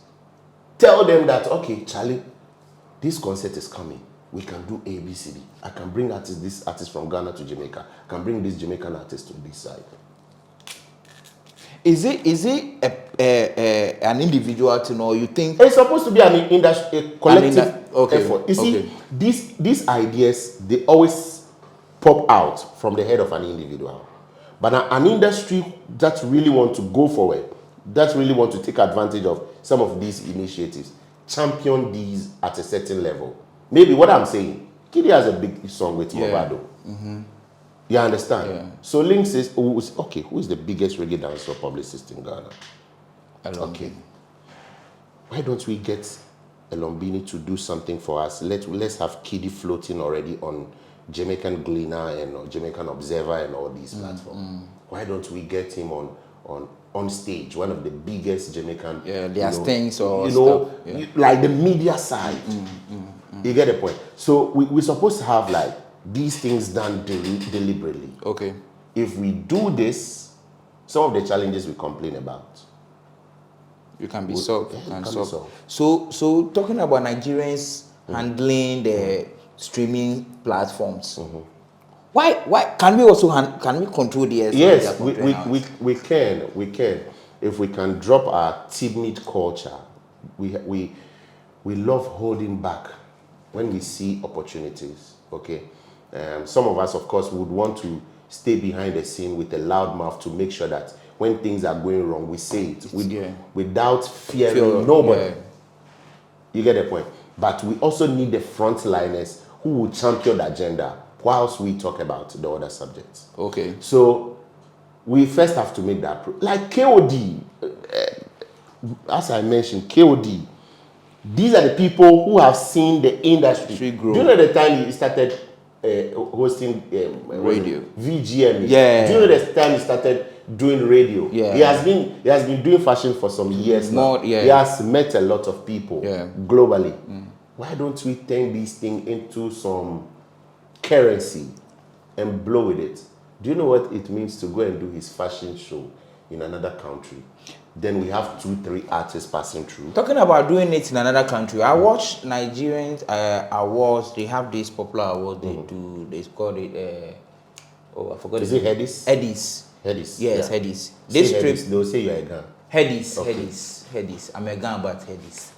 S3: Tell them that, okay, Charlie, this concert is coming. We can do ABCD. I can bring this artist from Ghana to Jamaica. I can bring this Jamaican artist to this side.
S2: Is it an individual thing, or you think
S3: it's supposed to be a collective effort? You see, these ideas, they always pop out from the head of an individual. But an industry that really want to go forward, that really want to take advantage of some of these initiatives, champion these at a certain level. Maybe what I'm saying, Kidi has a big song with Movado. You understand? Yeah. So Link says, who is the biggest reggae dancer publicist in Ghana? Okay. Why don't we get Elombini to do something for us? Let's have Kidi floating already on Jamaican Gleaner and Jamaican Observer and all these platforms. Why don't we get him on stage, one of the biggest Jamaican...
S2: Yeah, their things or
S3: stuff. Like the media side. You get the point? So we're supposed to have these things done deliberately.
S2: Okay.
S3: If we do this, some of the challenges we complain about,
S2: you can be solved.
S3: So
S2: talking about Nigerians handling the streaming platforms, why can we also can we control the?
S3: Yes, we can. If we can drop our timid culture, we love holding back when we see opportunities. Okay. Some of us, of course, would want to stay behind the scene with a loud mouth to make sure that when things are going wrong, we say it without fearing nobody. Yeah. You get the point? But we also need the frontliners who will champion the agenda whilst we talk about the other subjects.
S2: Okay.
S3: So we first have to make that like KOD. As I mentioned, KOD. These are the people who have seen the industry grow. Do you know the time he started hosting
S2: radio
S3: VGM?
S2: Yeah.
S3: Do you know the time he started doing radio.
S2: Yeah.
S3: He has been doing fashion for some years now.
S2: Yeah.
S3: He has met a lot of people globally.
S2: Mm.
S3: Why don't we turn this thing into some currency and blow with it? Do you know what it means to go and do his fashion show in another country? Then we have 2-3 artists passing through.
S2: Talking about doing it in another country, I watch Nigerians awards. They have this popular award they do. They call it. I forgot.
S3: Is it Hedis?
S2: Hedis. Yes,
S3: yeah.
S2: Hedis.
S3: This trip, they'll say you're a Ghana.
S2: Hedis. I'm a Ghana, but Hedis.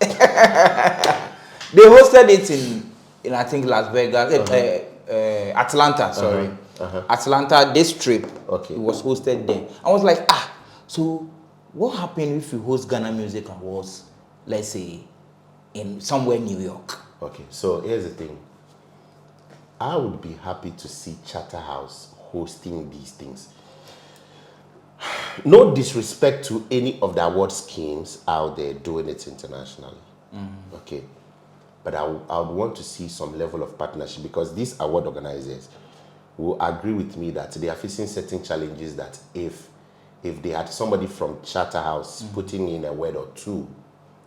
S2: They hosted it in I think Las Vegas, Atlanta. Sorry, Atlanta. This trip, it was hosted there. I was like, so what happened if you host Ghana Music Awards, let's say, in somewhere in New York?
S3: Okay, so here's the thing. I would be happy to see Shatta House hosting these things. No disrespect to any of the award schemes out there doing it internationally. Okay. But I would want to see some level of partnership, because these award organizers will agree with me that they are facing certain challenges that if they had somebody from Shatta House putting in a word or two,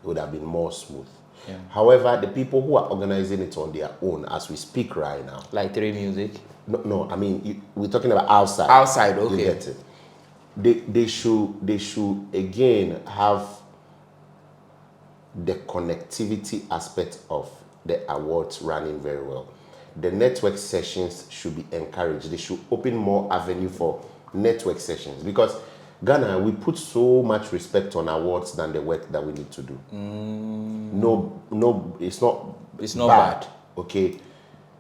S3: it would have been more smooth. Yeah. However, the people who are organizing it on their own as we speak right now.
S2: Like 3 Music?
S3: No, I mean, we're talking about outside.
S2: Outside, okay.
S3: You get it. They should again have the connectivity aspect of the awards running very well. The network sessions should be encouraged. They should open more avenue for network sessions, because Ghana, we put so much respect on awards than the work that we need to do. No, it's not bad. Okay,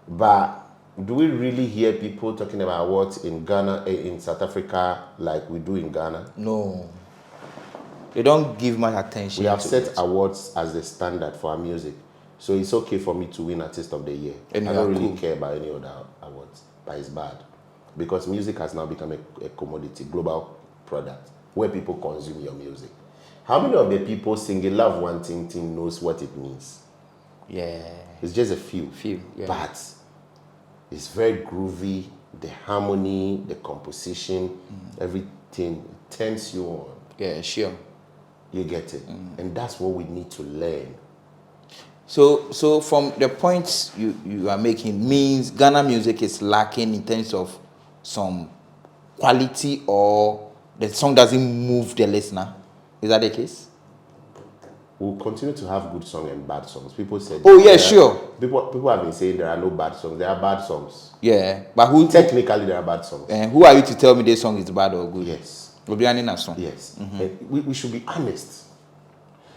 S3: but do we really hear people talking about awards in Ghana, in South Africa, like we do in Ghana?
S2: No. They don't give much attention.
S3: We have set awards as the standard for our music. So it's okay for me to win Artist of the Year.
S2: And
S3: I don't really care about any other awards, but it's bad. Because music has now become a commodity, global product, where people consume your music. How many of the people singing Love One Ting Ting knows what it means?
S2: Yeah.
S3: It's just a few.
S2: Yeah.
S3: But it's very groovy, the harmony, the composition, everything turns you on.
S2: Yeah, sure.
S3: You get it. And that's what we need to learn.
S2: So from the points you are making, means Ghana music is lacking in terms of some quality, or the song doesn't move the listener. Is that the case?
S3: We'll continue to have good songs and bad songs. People said,
S2: sure.
S3: People have been saying there are no bad songs. There are bad songs.
S2: Yeah, but
S3: technically there are bad songs.
S2: Who are you to tell me this song is bad or good?
S3: Yes.
S2: Song.
S3: Yes. We should be honest.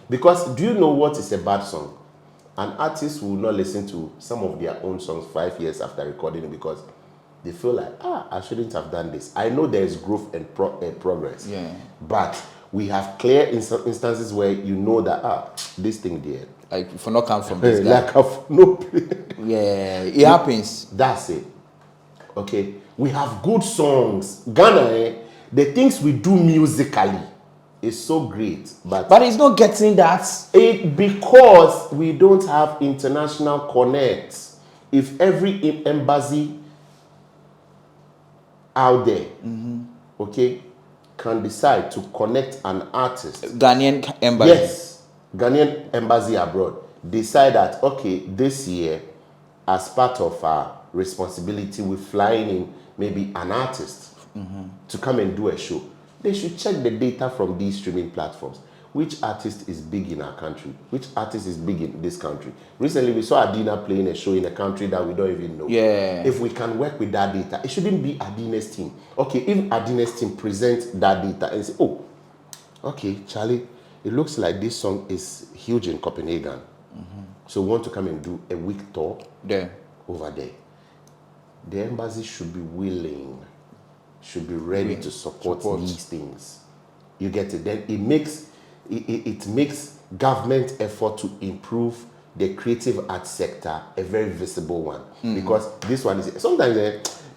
S3: Because do you know what is a bad song? An artist will not listen to some of their own songs 5 years after recording it, because they feel like, I shouldn't have done this. I know there is growth and progress.
S2: Yeah.
S3: But we have clear instances where you know that, this thing there.
S2: Like, for not come from this guy. Yeah, it happens.
S3: That's it. Okay. We have good songs. Ghana, the things we do musically is so great, but
S2: it's not getting that.
S3: Because we don't have international connects. If every embassy out there, okay, can decide to connect an artist,
S2: Ghanaian embassy.
S3: Yes, Ghanaian embassy abroad, decide that, okay, this year, as part of our responsibility, we're flying in maybe an artist to come and do a show. They should check the data from these streaming platforms. Which artist is big in our country? Which artist is big in this country? Recently, we saw Adina playing a show in a country that we don't even know.
S2: Yeah.
S3: If we can work with that data, it shouldn't be Adina's team. Okay, if Adina's team presents that data and say, oh, okay, Charlie, it looks like this song is huge in Copenhagen. So we want to come and do a week tour over there. The embassy should be willing, should be ready to support these things. You get it? Then it makes government effort to improve the creative arts sector a very visible one. Because this one is, sometimes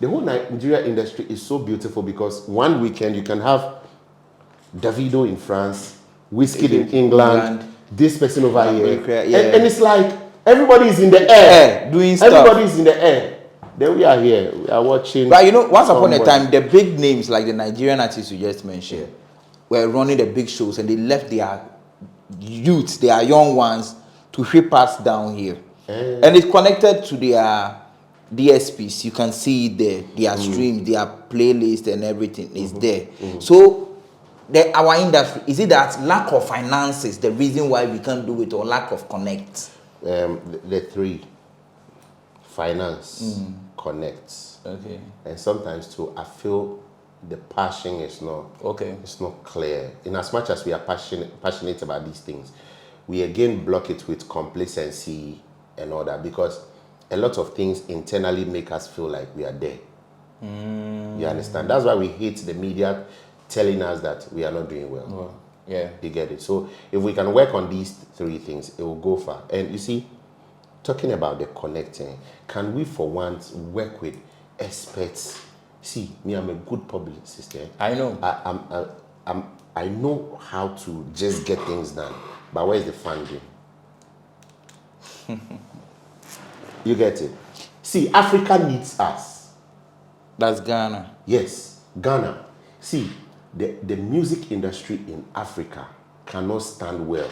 S3: the whole Nigeria industry is so beautiful, because one weekend you can have Davido in France, Wizkid in England, this person over here, and it's like everybody is in the air,
S2: doing stuff.
S3: Everybody is in the air. Then we are here. We are watching.
S2: But you know, once upon a
S3: someone.
S2: time, the big names like the Nigerian artists you just mentioned were running the big shows, and they left their youths, their young ones, to ship us down here, and it's connected to their DSPs. You can see it there, their streams, their playlist, and everything is there. So, our industry, is it that lack of finances the reason why we can't do it, or lack of connect?
S3: The three: finance, connects,
S2: Okay.
S3: and sometimes too, I feel the passion is not It's not clear. In as much as we are passionate about these things, we again block it with complacency and all that, because a lot of things internally make us feel like we are there. You understand? That's why we hate the media telling us that we are not doing well.
S2: Yeah.
S3: You get it? So if we can work on these three things, it will go far. And you see, talking about the connecting, can we for once work with experts? See, me, I'm a good publicist.
S2: I know.
S3: I know how to just get things done, but where's the funding? You get it? See, Africa needs us.
S2: That's Ghana.
S3: Yes, Ghana. See, the music industry in Africa cannot stand well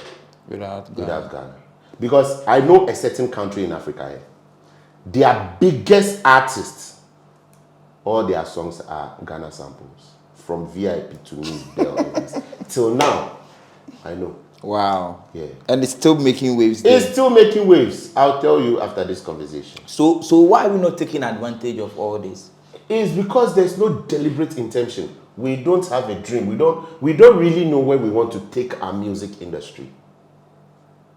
S2: Without
S3: Ghana. Because I know a certain country in Africa, their biggest artists, all their songs are Ghana samples. From VIP to me, till now, I know.
S2: Wow.
S3: Yeah.
S2: And it's still making waves there.
S3: It's still making waves. I'll tell you after this conversation.
S2: So why are we not taking advantage of all this?
S3: It's because there's no deliberate intention. We don't have a dream. We don't really know where we want to take our music industry.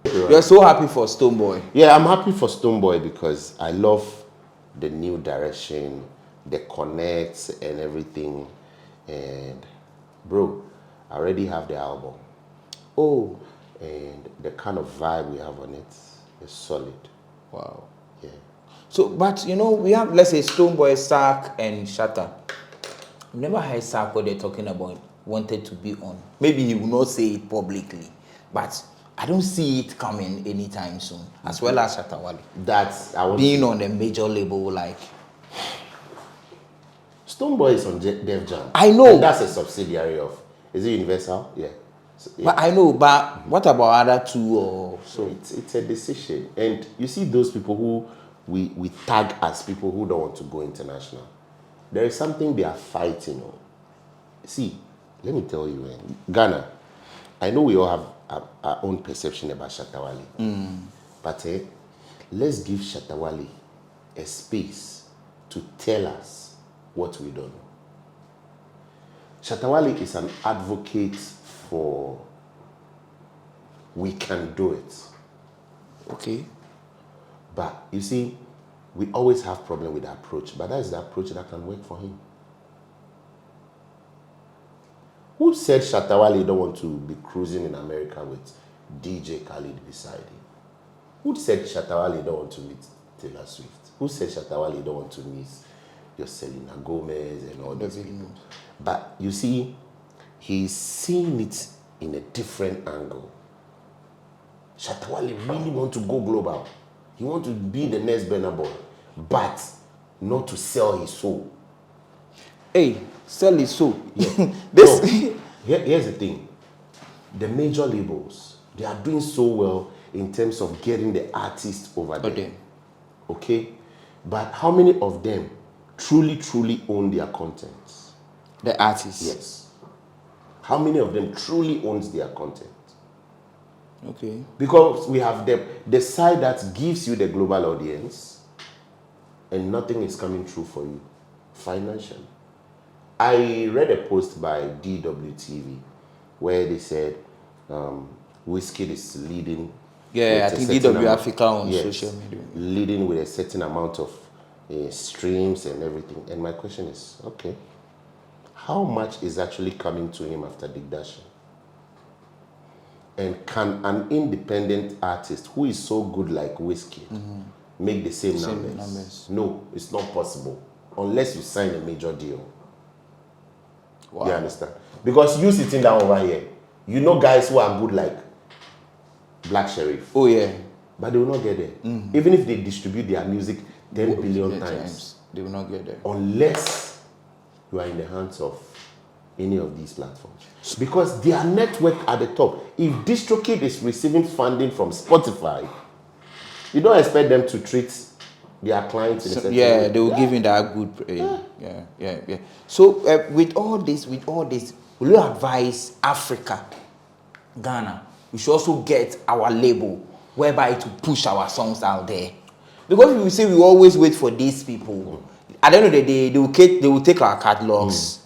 S2: You're so happy for Stonebwoy.
S3: Yeah, I'm happy for Stonebwoy because I love the new direction, the connects and everything. And bro, I already have the album.
S2: Oh.
S3: And the kind of vibe we have on it is solid.
S2: Wow.
S3: Yeah.
S2: So, but you know, we have, let's say, Stonebwoy, Sark, and Shatta. I've never heard Sark what they're talking about wanted to be on. Maybe he will not say it publicly, but I don't see it coming anytime soon. As well as Shatta Wale.
S3: That's
S2: being on a major label like.
S3: Stonebwoy is on Def Jam.
S2: I know.
S3: And that's a subsidiary of. Is it Universal? Yeah. So, yeah.
S2: But I know. But what about other two or so?
S3: It's a decision, and you see those people who we tag as people who don't want to go international. There is something they are fighting on. See, let me tell you, Ghana, I know we all have our own perception about Shatta Wale. But let's give Shatta Wale a space to tell us what we don't know. Shatta Wale is an advocate for we can do it.
S2: Okay.
S3: But you see, we always have problem with the approach, but that is the approach that can work for him. Who said Shatta Wale don't want to be cruising in America with DJ Khaled beside him? Who said Shatta Wale don't want to meet Taylor Swift? Who said Shatta Wale don't want to meet your Selena Gomez and all those people? But you see, he's seeing it in a different angle. Shatta Wale really want to go global. He want to be the next Burna Boy, but not to sell his soul.
S2: Hey, sell his soul.
S3: Yeah.
S2: This.
S3: So, here's the thing. The major labels, they are doing so well in terms of getting the artists over there. Okay? But how many of them truly own their content?
S2: The artists.
S3: Yes. How many of them truly owns their content?
S2: Okay.
S3: Because we have the side that gives you the global audience and nothing is coming through for you financially. I read a post by DWTV where they said Wizkid is leading.
S2: Yeah, I think DW Africa on social media.
S3: Leading with a certain amount of streams and everything. And my question is, okay, how much is actually coming to him after Dig Dashin? And can an independent artist who is so good like Wizkid make the same numbers? No, it's not possible unless you sign a major deal. Wow. You understand? Because you sitting down over here, you know guys who are good like Black Sherif.
S2: Oh yeah.
S3: But they will not get there. Even if they distribute their music 10 billion times.
S2: They will not get there.
S3: Unless you are in the hands of any of these platforms. Because their network at the top, if DistroKid is receiving funding from Spotify, you don't expect them to treat their clients in a certain way.
S2: They will give him that good. Yeah. So with all this, will you advise Africa, Ghana, we should also get our label whereby to push our songs out there? Because we say we always wait for these people. At the end of the day, they will take our catalogs.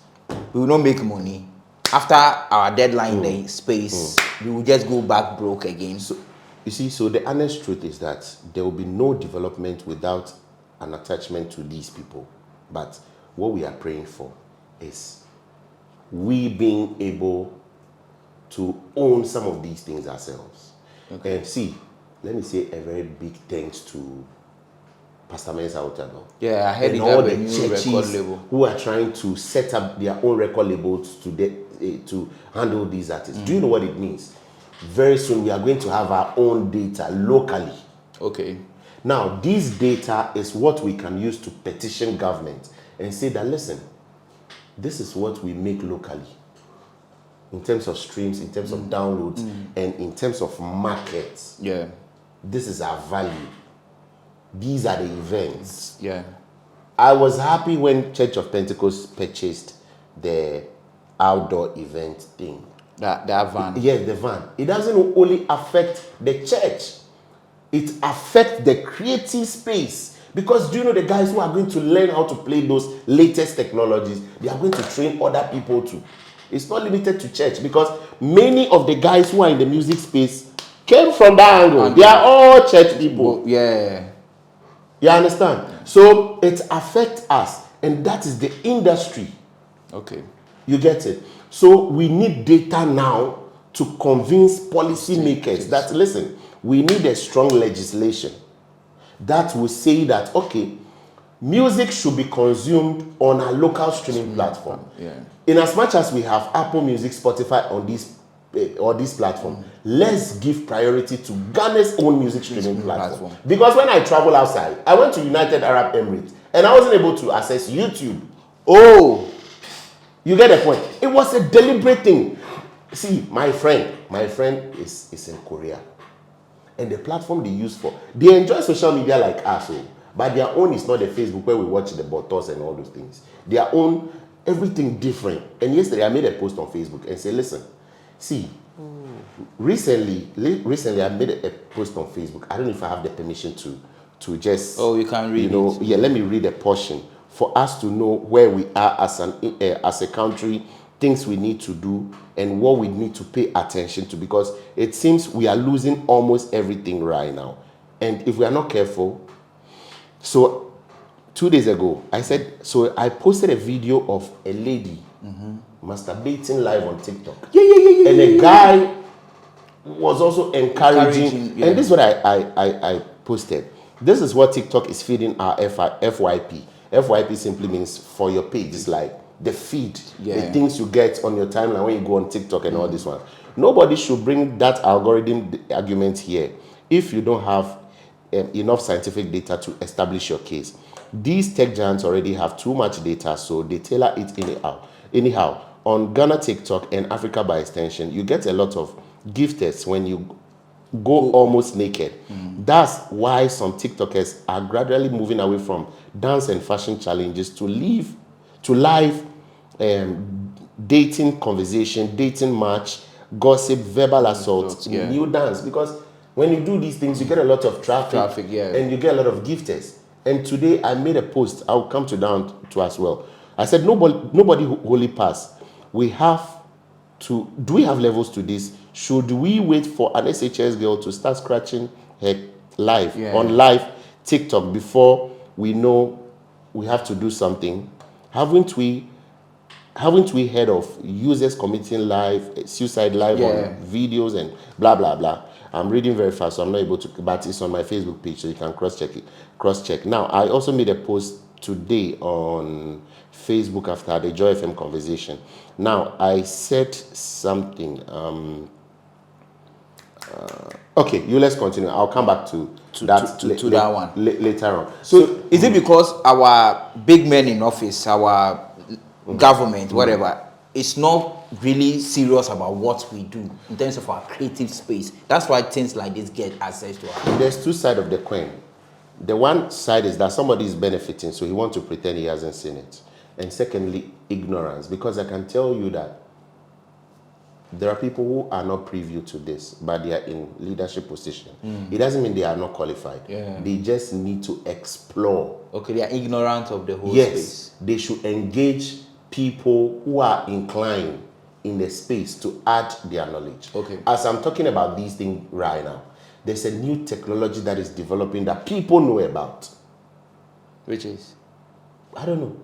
S2: We will not make money. After our deadline space, we will just go back broke again.
S3: So, you see, so the honest truth is that there will be no development without an attachment to these people. But what we are praying for is we being able to own some of these things ourselves. Okay. And see, let me say a very big thanks to Pastor Mensa Otano.
S2: Yeah, I heard
S3: and
S2: it
S3: all
S2: have
S3: the
S2: a new
S3: churches
S2: record label
S3: who are trying to set up their own record labels to handle these artists. Do you know what it means? Very soon we are going to have our own data locally.
S2: Okay.
S3: Now, this data is what we can use to petition government and say that, listen, this is what we make locally in terms of streams, in terms of downloads, and in terms of markets.
S2: Yeah.
S3: This is our value. These are the events.
S2: Yeah.
S3: I was happy when Church of Pentecost purchased the outdoor event thing.
S2: That van.
S3: Yes, the van. It doesn't only affect the church. It affects the creative space. Because do you know the guys who are going to learn how to play those latest technologies, they are going to train other people too. It's not limited to church, because many of the guys who are in the music space came from that angle. They are all church people.
S2: Well, yeah.
S3: You understand? So it affects us, and that is the industry.
S2: Okay.
S3: You get it? So we need data now to convince policymakers that, listen, we need a strong legislation that will say that, okay, music should be consumed on a local streaming platform.
S2: Yeah.
S3: In as much as we have Apple Music, Spotify on this platform, let's give priority to Ghana's own music streaming platform. Because when I travel outside, I went to United Arab Emirates and I wasn't able to access YouTube. Oh, you get the point? It was a deliberate thing. See, my friend is in Korea. And the platform they use they enjoy social media like us, but their own is not the Facebook where we watch the bottles and all those things. Their own, everything different. And yesterday I made a post on Facebook and said, listen, see, recently I made a post on Facebook. I don't know if I have the permission to just...
S2: Oh, you can read it.
S3: Yeah, let me read a portion for us to know where we are as a country, things we need to do, and what we need to pay attention to, because it seems we are losing almost everything right now. And if we are not careful... So 2 days ago, I posted a video of a lady masturbating live on TikTok. Yeah. And a guy was also encouraging. And this is what I posted. This is what TikTok is feeding our FYP. FYP simply means for your page. It's like the feed, the things you get on your timeline when you go on TikTok and all this one. Nobody should bring that algorithm argument here if you don't have enough scientific data to establish your case. These tech giants already have too much data, so they tailor it anyhow. On Ghana TikTok and Africa by extension, you get a lot of gifters when you go almost naked. That's why some TikTokers are gradually moving away from dance and fashion challenges to live dating conversation, dating match, gossip, verbal assault, new dance. Because when you do these things, you get a lot of traffic and you get a lot of gifters. And today I made a post, I'll come down to as well. I said, nobody wholly pass. Do we have levels to this? Should we wait for an SHS girl to start scratching her on live TikTok before we know we have to do something? Haven't we heard of users committing suicide live on videos and blah blah blah? I'm reading very fast, so I'm not able to, but it's on my Facebook page, so you can cross-check. Now, I also made a post today on Facebook after the Joy FM conversation. Now, I said something. Okay, let's continue. I'll come back to
S2: that one
S3: later on.
S2: So is it because our big men in office, our government, whatever, is not really serious about what we do in terms of our creative space? That's why things like this get access to us.
S3: There's two sides of the coin. The one side is that somebody is benefiting, so he wants to pretend he hasn't seen it. And secondly, ignorance, because I can tell you that there are people who are not privy to this, but they are in leadership position. It doesn't mean they are not qualified.
S2: Yeah.
S3: They just need to explore.
S2: Okay, they are ignorant of the whole
S3: Yes,
S2: space.
S3: they should engage people who are inclined in the space to add their knowledge.
S2: Okay.
S3: As I'm talking about these things right now, there's a new technology that is developing that people know about.
S2: Which is?
S3: I don't know.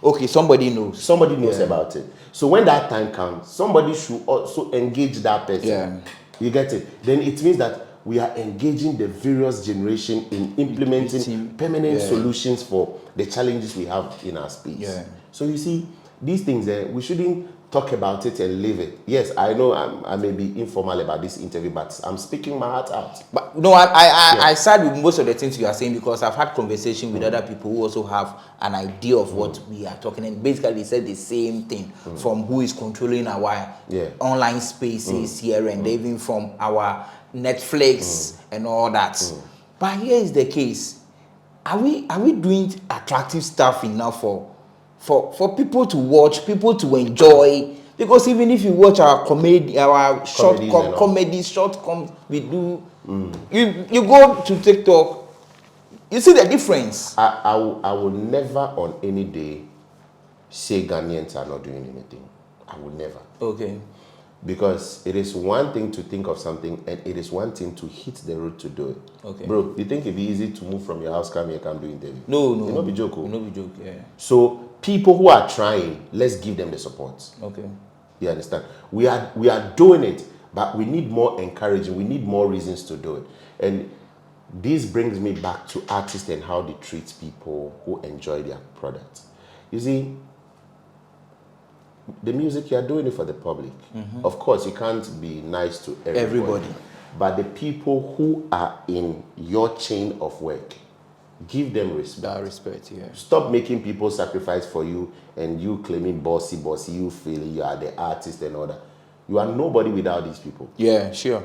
S2: Okay, somebody knows.
S3: Somebody knows about it. So when that time comes, somebody should also engage that person.
S2: Yeah.
S3: You get it? Then it means that we are engaging the various generation in implementing permanent solutions for the challenges we have in our space.
S2: Yeah.
S3: So you see, these things, we shouldn't talk about it and leave it. Yes, I know I may be informal about this interview, but I'm speaking my heart out.
S2: But no, I side with most of the things you are saying because I've had conversation with other people who also have an idea of what we are talking, and basically they said the same thing from who is controlling our online spaces here and even from our Netflix and all that. But here is the case: are we doing attractive stuff enough for people to watch, people to enjoy? Because even if you watch our comedy, our short we do. You go to TikTok, you see the difference.
S3: I will never on any day say Ghanaians are not doing anything. I will never.
S2: Okay.
S3: Because it is one thing to think of something and it is one thing to hit the road to do it.
S2: Okay.
S3: Bro, you think it'd be easy to move from your house, come here, come do interview?
S2: No.
S3: It not be joke.
S2: No be joke, yeah.
S3: So people who are trying, let's give them the support.
S2: Okay.
S3: You understand? We are doing it, but we need more encouraging. We need more reasons to do it. And this brings me back to artists and how they treat people who enjoy their products. You see, the music, you are doing it for the public. Of course, you can't be nice to everybody. But the people who are in your chain of work, give them respect.
S2: That respect, yeah.
S3: Stop making people sacrifice for you and you claiming bossy, you feeling you are the artist and all that. You are nobody without these people.
S2: Yeah, sure.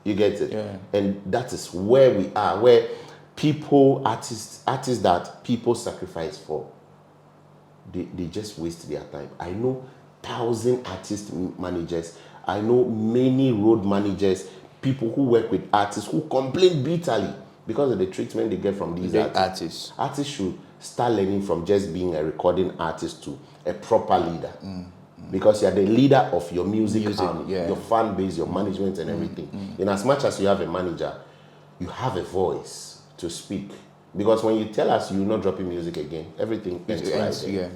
S3: You get it?
S2: Yeah.
S3: And that is where we are, where people, artists that people sacrifice for, they just waste their time. I know 1,000 artist managers. I know many road managers, people who work with artists who complain bitterly because of the treatment they get from these artists. Artists should start learning from just being a recording artist to a proper leader. Because you are the leader of your music army, your fan base, your management and everything. In as much as you have a manager, you have a voice to speak. Because when you tell us you're not dropping music again, everything ends right there.
S2: Yeah.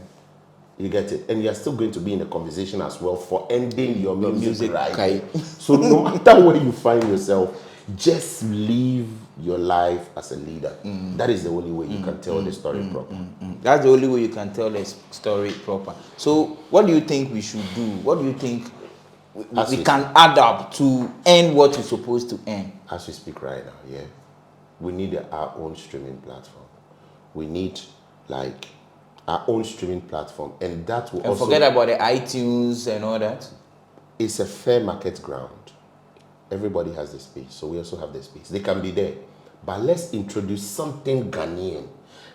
S3: You get it? And you're still going to be in the conversation as well for ending your music right
S2: okay.
S3: there. So no matter where you find yourself, just live your life as a leader. That is the only way you can tell the story proper.
S2: That's the only way you can tell the story proper. So what do you think we should do? What do you think we can add up to earn what we're supposed to earn?
S3: As we speak right now, yeah, we need our own streaming platform. We need like our own streaming platform, and that will also
S2: forget about the iTunes and all that.
S3: It's a fair market ground. Everybody has the space, so we also have the space. They can be there, but let's introduce something Ghanaian,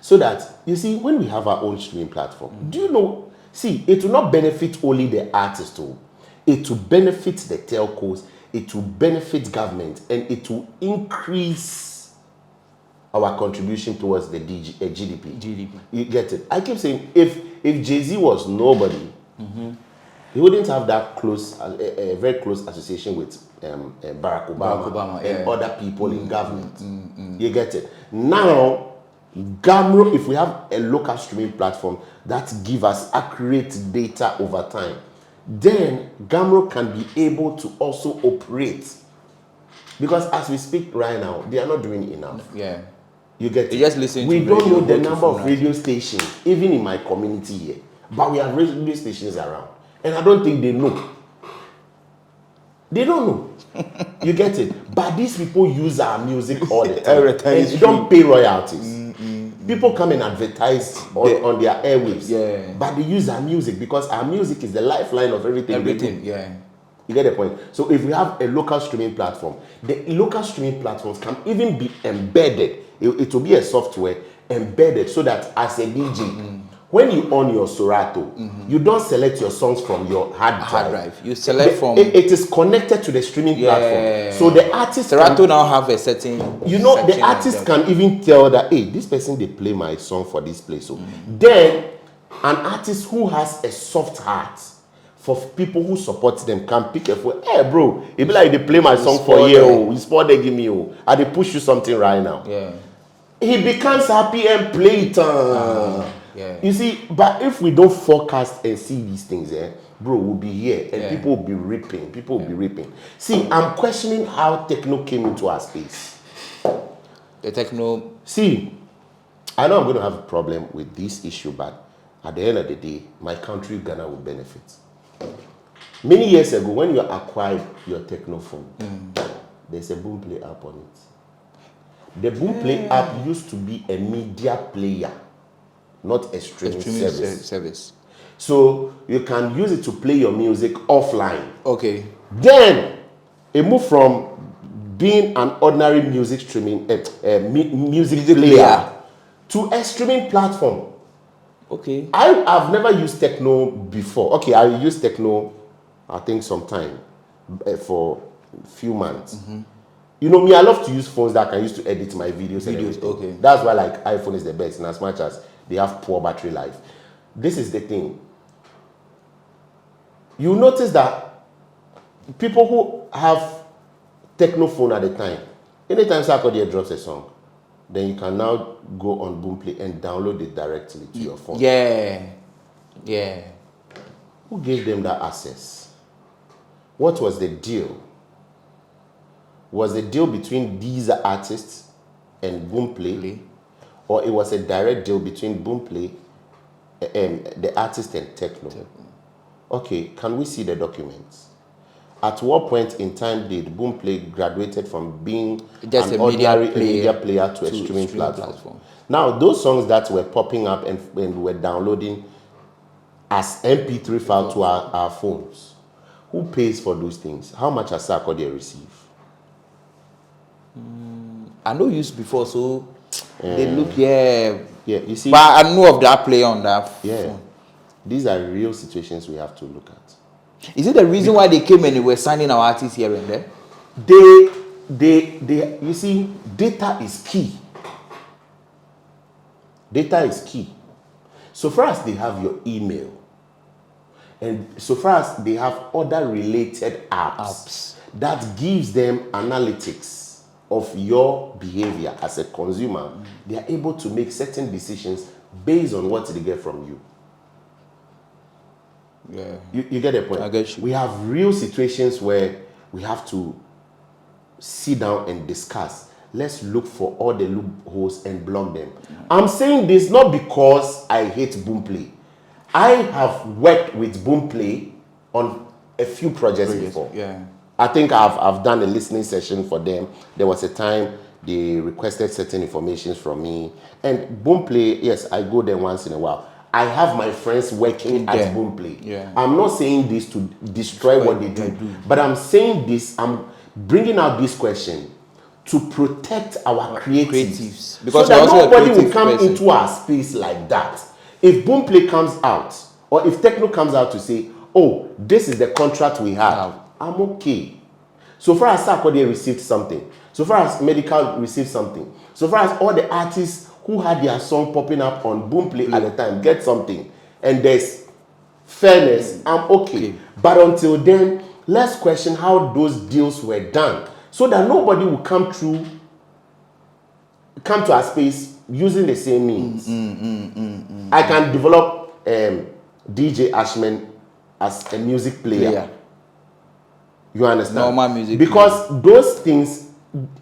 S3: so that you see when we have our own streaming platform. Do you know? See, it will not benefit only the artists, too. It will benefit the telcos. It will benefit government, and it will increase our contribution towards the GDP. You get it? I keep saying, if Jay-Z was nobody, he wouldn't have that close, a very close association with Barack Obama and other people in government. You get it? Now, Gamro, if we have a local streaming platform that gives us accurate data over time, then Gamro can be able to also operate. Because as we speak right now, they are not doing enough.
S2: Yeah.
S3: You get it?
S2: Just listen
S3: we
S2: to
S3: don't
S2: radio,
S3: know the number of radio stations, even in my community here. But we have radio stations around. And I don't think they know. They don't know. You get it? But these people use our music all the time.
S2: Every time
S3: and
S2: it's
S3: don't pay royalties. People come and advertise on their airwaves.
S2: Yeah.
S3: But they use our music because our music is the lifeline of everything they do.
S2: Yeah.
S3: You get the point? So if we have a local streaming platform, the local streaming platforms can even be embedded. It will be a software embedded so that as a DJ, when you on your Serato, you don't select your songs from your hard drive.
S2: You select from...
S3: It is connected to the streaming platform. So the artist...
S2: Serato now have a certain...
S3: You know, the artist can even tell that, hey, this person, they play my song for this place. So then, an artist who has a soft heart for people who support them can pick a phone. Hey, bro, it be like they play my song for you. You sport they give me. And they push you something right now.
S2: Yeah.
S3: He becomes happy and play it.
S2: Yeah.
S3: You see, but if we don't forecast and see these things, bro, we'll be here and people will be ripping. People will be ripping. See, I'm questioning how techno came into our space.
S2: The techno...
S3: See, I know I'm going to have a problem with this issue, but at the end of the day, my country, Ghana, will benefit. Many years ago, when you acquired your techno phone, there's a Boomplay app on it. The Boomplay app used to be a media player, not a streaming service. So you can use it to play your music offline.
S2: Okay.
S3: Then it moved from being an ordinary music streaming music player to a streaming platform.
S2: Okay.
S3: I've never used techno before. Okay, I used techno, I think sometime for a few months. You know me, I love to use phones that I can use to edit my videos.
S2: Okay.
S3: That's why like iPhone is the best, in as much as they have poor battery life. This is the thing. You notice that people who have techno phone at the time, anytime Sarkodie drops a song, then you can now go on Boomplay and download it directly to your phone.
S2: Yeah. Yeah.
S3: Who gave them that access? What was the deal? Was the deal between these artists and Boomplay, or it was a direct deal between Boomplay, the artist, and techno? Okay, can we see the documents? At what point in time did Boomplay graduated from being
S2: just
S3: an
S2: a
S3: ordinary
S2: media
S3: player to a streaming platform? Now, those songs that were popping up and were downloading as MP3 file to our phones, who pays for those things? How much has Sarkodie receive?
S2: I know used before, so they look, you see. But I know of that play on that phone.
S3: These are real situations we have to look at.
S2: Is it the reason why they came and they were signing our artists here and there?
S3: You see, data is key. Data is key. So far as they have your email, and so far as they have other related apps that gives them analytics of your behavior as a consumer, they are able to make certain decisions based on what they get from you.
S2: Yeah.
S3: You get the point?
S2: I get you.
S3: We have real situations where we have to sit down and discuss. Let's look for all the loopholes and block them. I'm saying this not because I hate Boomplay. I have worked with Boomplay on a few projects before.
S2: Yeah.
S3: I think I've done a listening session for them. There was a time they requested certain information from me. And Boomplay, yes, I go there once in a while. I have my friends working at Boomplay.
S2: Yeah.
S3: I'm not saying this to destroy what they do, but I'm saying this, I'm bringing out this question to protect our creatives. Because so that nobody will come into our space like that. If Boomplay comes out, or if Techno comes out to say, oh, this is the contract we have, I'm okay. So far as Sarkodie received something, so far as Medical received something, so far as all the artists who had their song popping up on Boomplay at the time get something, and there's fairness, I'm okay. But until then, let's question how those deals were done, so that nobody will come to our space using the same means. I can develop DJ Ashman as a music player. You understand?
S2: Normal music.
S3: Because those things,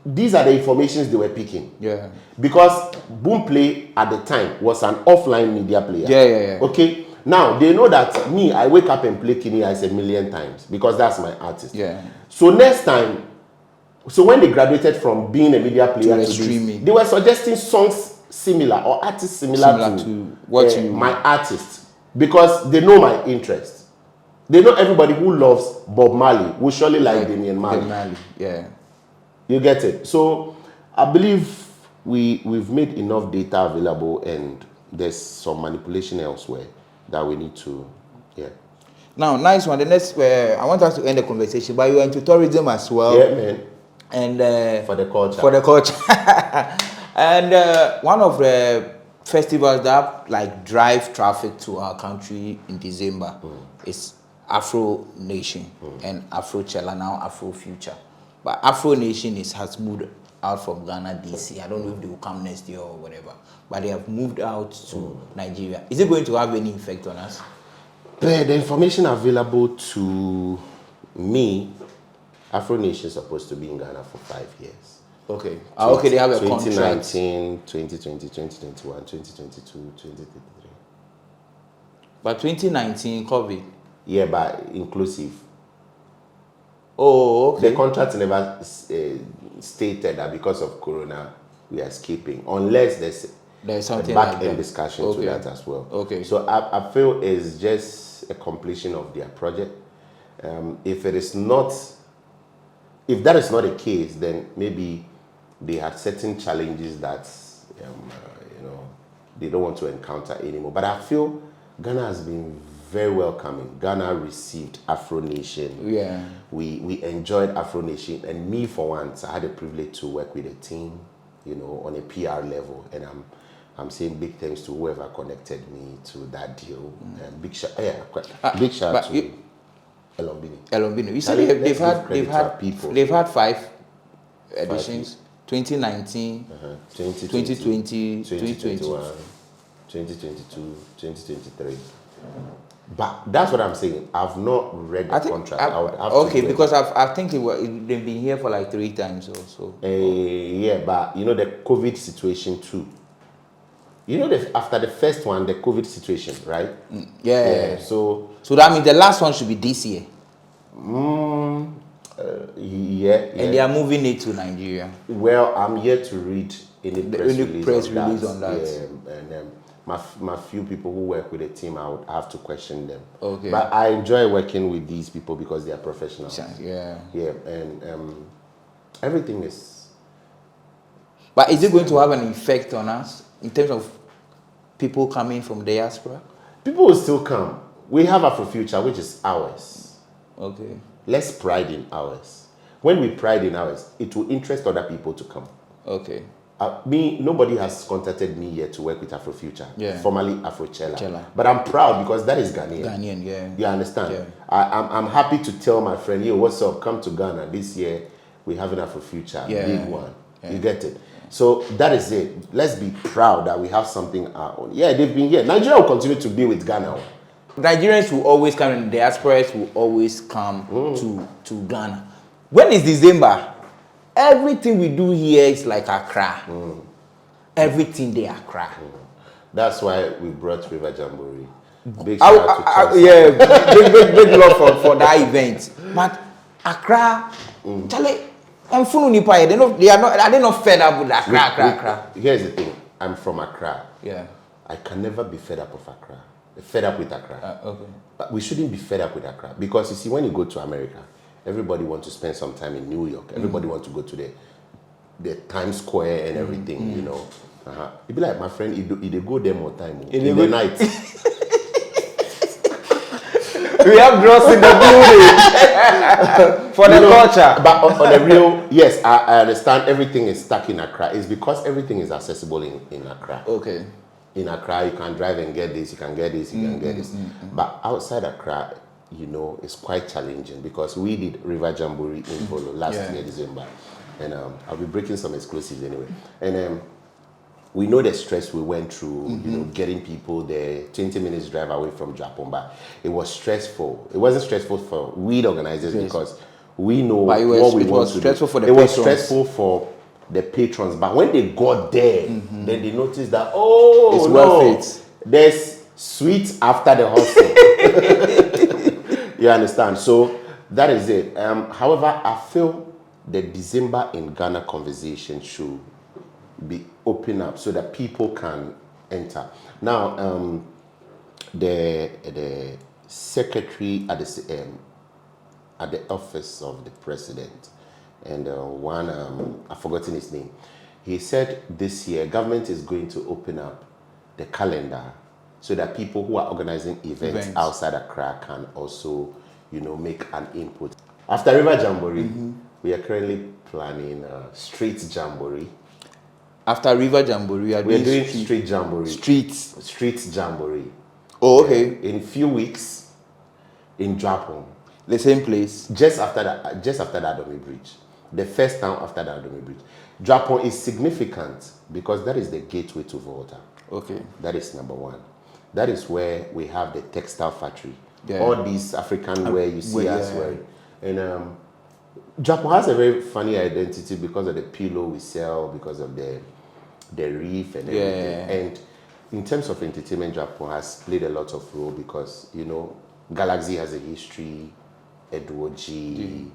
S3: these are the informations they were picking.
S2: Yeah.
S3: Because Boomplay at the time was an offline media player.
S2: Yeah.
S3: Okay. Now they know that me, I wake up and play Kini Ice a million times because that's my artist.
S2: Yeah.
S3: So next time, So when they graduated from being a media player to
S2: streaming,
S3: this, they were suggesting songs similar or artists similar
S2: to what you
S3: my artist, because they know my interest. They know everybody who loves Bob Marley will surely like Damian Marley.
S2: Yeah.
S3: You get it. So I believe we've made enough data available, and there's some manipulation elsewhere that we need to,
S2: Now, nice one. The next, I want us to end the conversation, but you went to tourism as well.
S3: Yeah, man.
S2: And
S3: for the culture.
S2: For the culture. And one of the festivals that like drive traffic to our country in December is Afro Nation and Afro Chella, now Afro Future. But Afro Nation has moved out from Ghana this year. I don't know if they will come next year or whatever, but they have moved out to Nigeria. Is it going to have any effect on us?
S3: The information available to me, Afro Nation is supposed to be in Ghana for 5 years.
S2: Okay. Okay, they have a contract.
S3: 2019, 2020, 2021, 2022, 2023.
S2: But 2019, COVID?
S3: Yeah, but inclusive.
S2: Oh, okay.
S3: The contract never stated that because of Corona, we are skipping, unless there's
S2: something
S3: back
S2: like
S3: end discussion to that as well.
S2: Okay.
S3: So I feel it's just a completion of their project. If that is not the case, then maybe they had certain challenges that they don't want to encounter anymore. But I feel Ghana has been very welcoming. Ghana received Afro Nation.
S2: Yeah.
S3: We enjoyed Afro Nation, and me for once, I had a privilege to work with a team, on a PR level, and I'm saying big thanks to whoever connected me to that deal. Big shout to Elombini.
S2: You said they've had 5 editions. 2019, 2020, 2021,
S3: 2022, 2023. But that's what I'm saying. I've not read the contract. I would have
S2: okay,
S3: to
S2: because I think they've been here for like 3 times or so.
S3: Yeah, but the COVID situation too. After the first one, the COVID situation, right?
S2: Yeah.
S3: So
S2: that means the last one should be this year.
S3: Yeah.
S2: And they are moving it to Nigeria.
S3: Well, I'm yet to read any press release on that.
S2: Yeah,
S3: and my few people who work with the team, I would have to question them.
S2: Okay.
S3: But I enjoy working with these people because they are professionals.
S2: Yeah.
S3: Yeah, and everything is.
S2: But is it going to have an effect on us in terms of people coming from diaspora?
S3: People will still come. We have Afrofuture, which is ours.
S2: Okay.
S3: Let's pride in ours. When we pride in ours, it will interest other people to come.
S2: Okay.
S3: Nobody has contacted me yet to work with Afrofuture, formerly Afrochella. But I'm proud because that is Ghanaian.
S2: Ghanaian, yeah.
S3: You understand?
S2: Yeah.
S3: I'm happy to tell my friend, yo, what's up? Come to Ghana this year. We have an Afrofuture, big one. Yeah. You get it? So that is it. Let's be proud that we have something our own. Yeah, they've been here. Nigeria will continue to be with Ghana.
S2: Nigerians will always come, and diasporas will always come to Ghana. When is December? Everything we do here is like Accra. Everything they Accra.
S3: That's why we brought River Jamboree. Big shout out to
S2: big love for that event. But Accra, Charlie, I'm from Nipa. Are they not fed up with Accra?
S3: Here's the thing. I'm from Accra.
S2: Yeah.
S3: I can never be fed up with Accra. Fed up with Accra.
S2: Okay.
S3: But we shouldn't be fed up with Accra because you see, when you go to America, everybody wants to spend some time in New York. Everybody wants to go to the Times Square and everything, you know. It'd be like my friend, he'd go there more time in the night.
S2: We have girls in the building for the culture.
S3: But on the real, yes, I understand everything is stuck in Accra. It's because everything is accessible in Accra.
S2: Okay.
S3: In Accra, you can drive and get this, you can get this, you can get this. But outside Accra, it's quite challenging because we did River Jamboree in Bolo last year, December. And I'll be breaking some exclusives anyway. And we know the stress we went through, getting people there, 20 minutes drive away from Japan. But it was stressful. It wasn't stressful for we, the organizers, because we know what we want to do. It was stressful for the patrons. It was stressful for the patrons. But when they got there, then they noticed that, it's worth it. There's sweet after the hustle. You understand? So that is it. However, I feel the December in Ghana conversation should be open up so that people can enter. Now, the secretary at the office of the president, and I've forgotten his name. He said this year government is going to open up the calendar so that people who are organizing events outside Accra can also, make an input. After River Jamboree, we are currently planning street jamboree.
S2: After River Jamboree, we are
S3: doing street jamboree. Street jamboree.
S2: Oh, okay.
S3: In few weeks, in Japan.
S2: The same place.
S3: Just after the Adomi Bridge. The first town after the Adomi Bridge. Japan is significant because that is the gateway to Volta.
S2: Okay.
S3: That is number one. That is where we have the textile factory.
S2: Yeah.
S3: All these African wear you see us wearing. And Japan has a very funny identity because of the pillow we sell, because of the reef and everything. And in terms of entertainment, Japan has played a lot of role because, Galaxy has a history, Edwoji,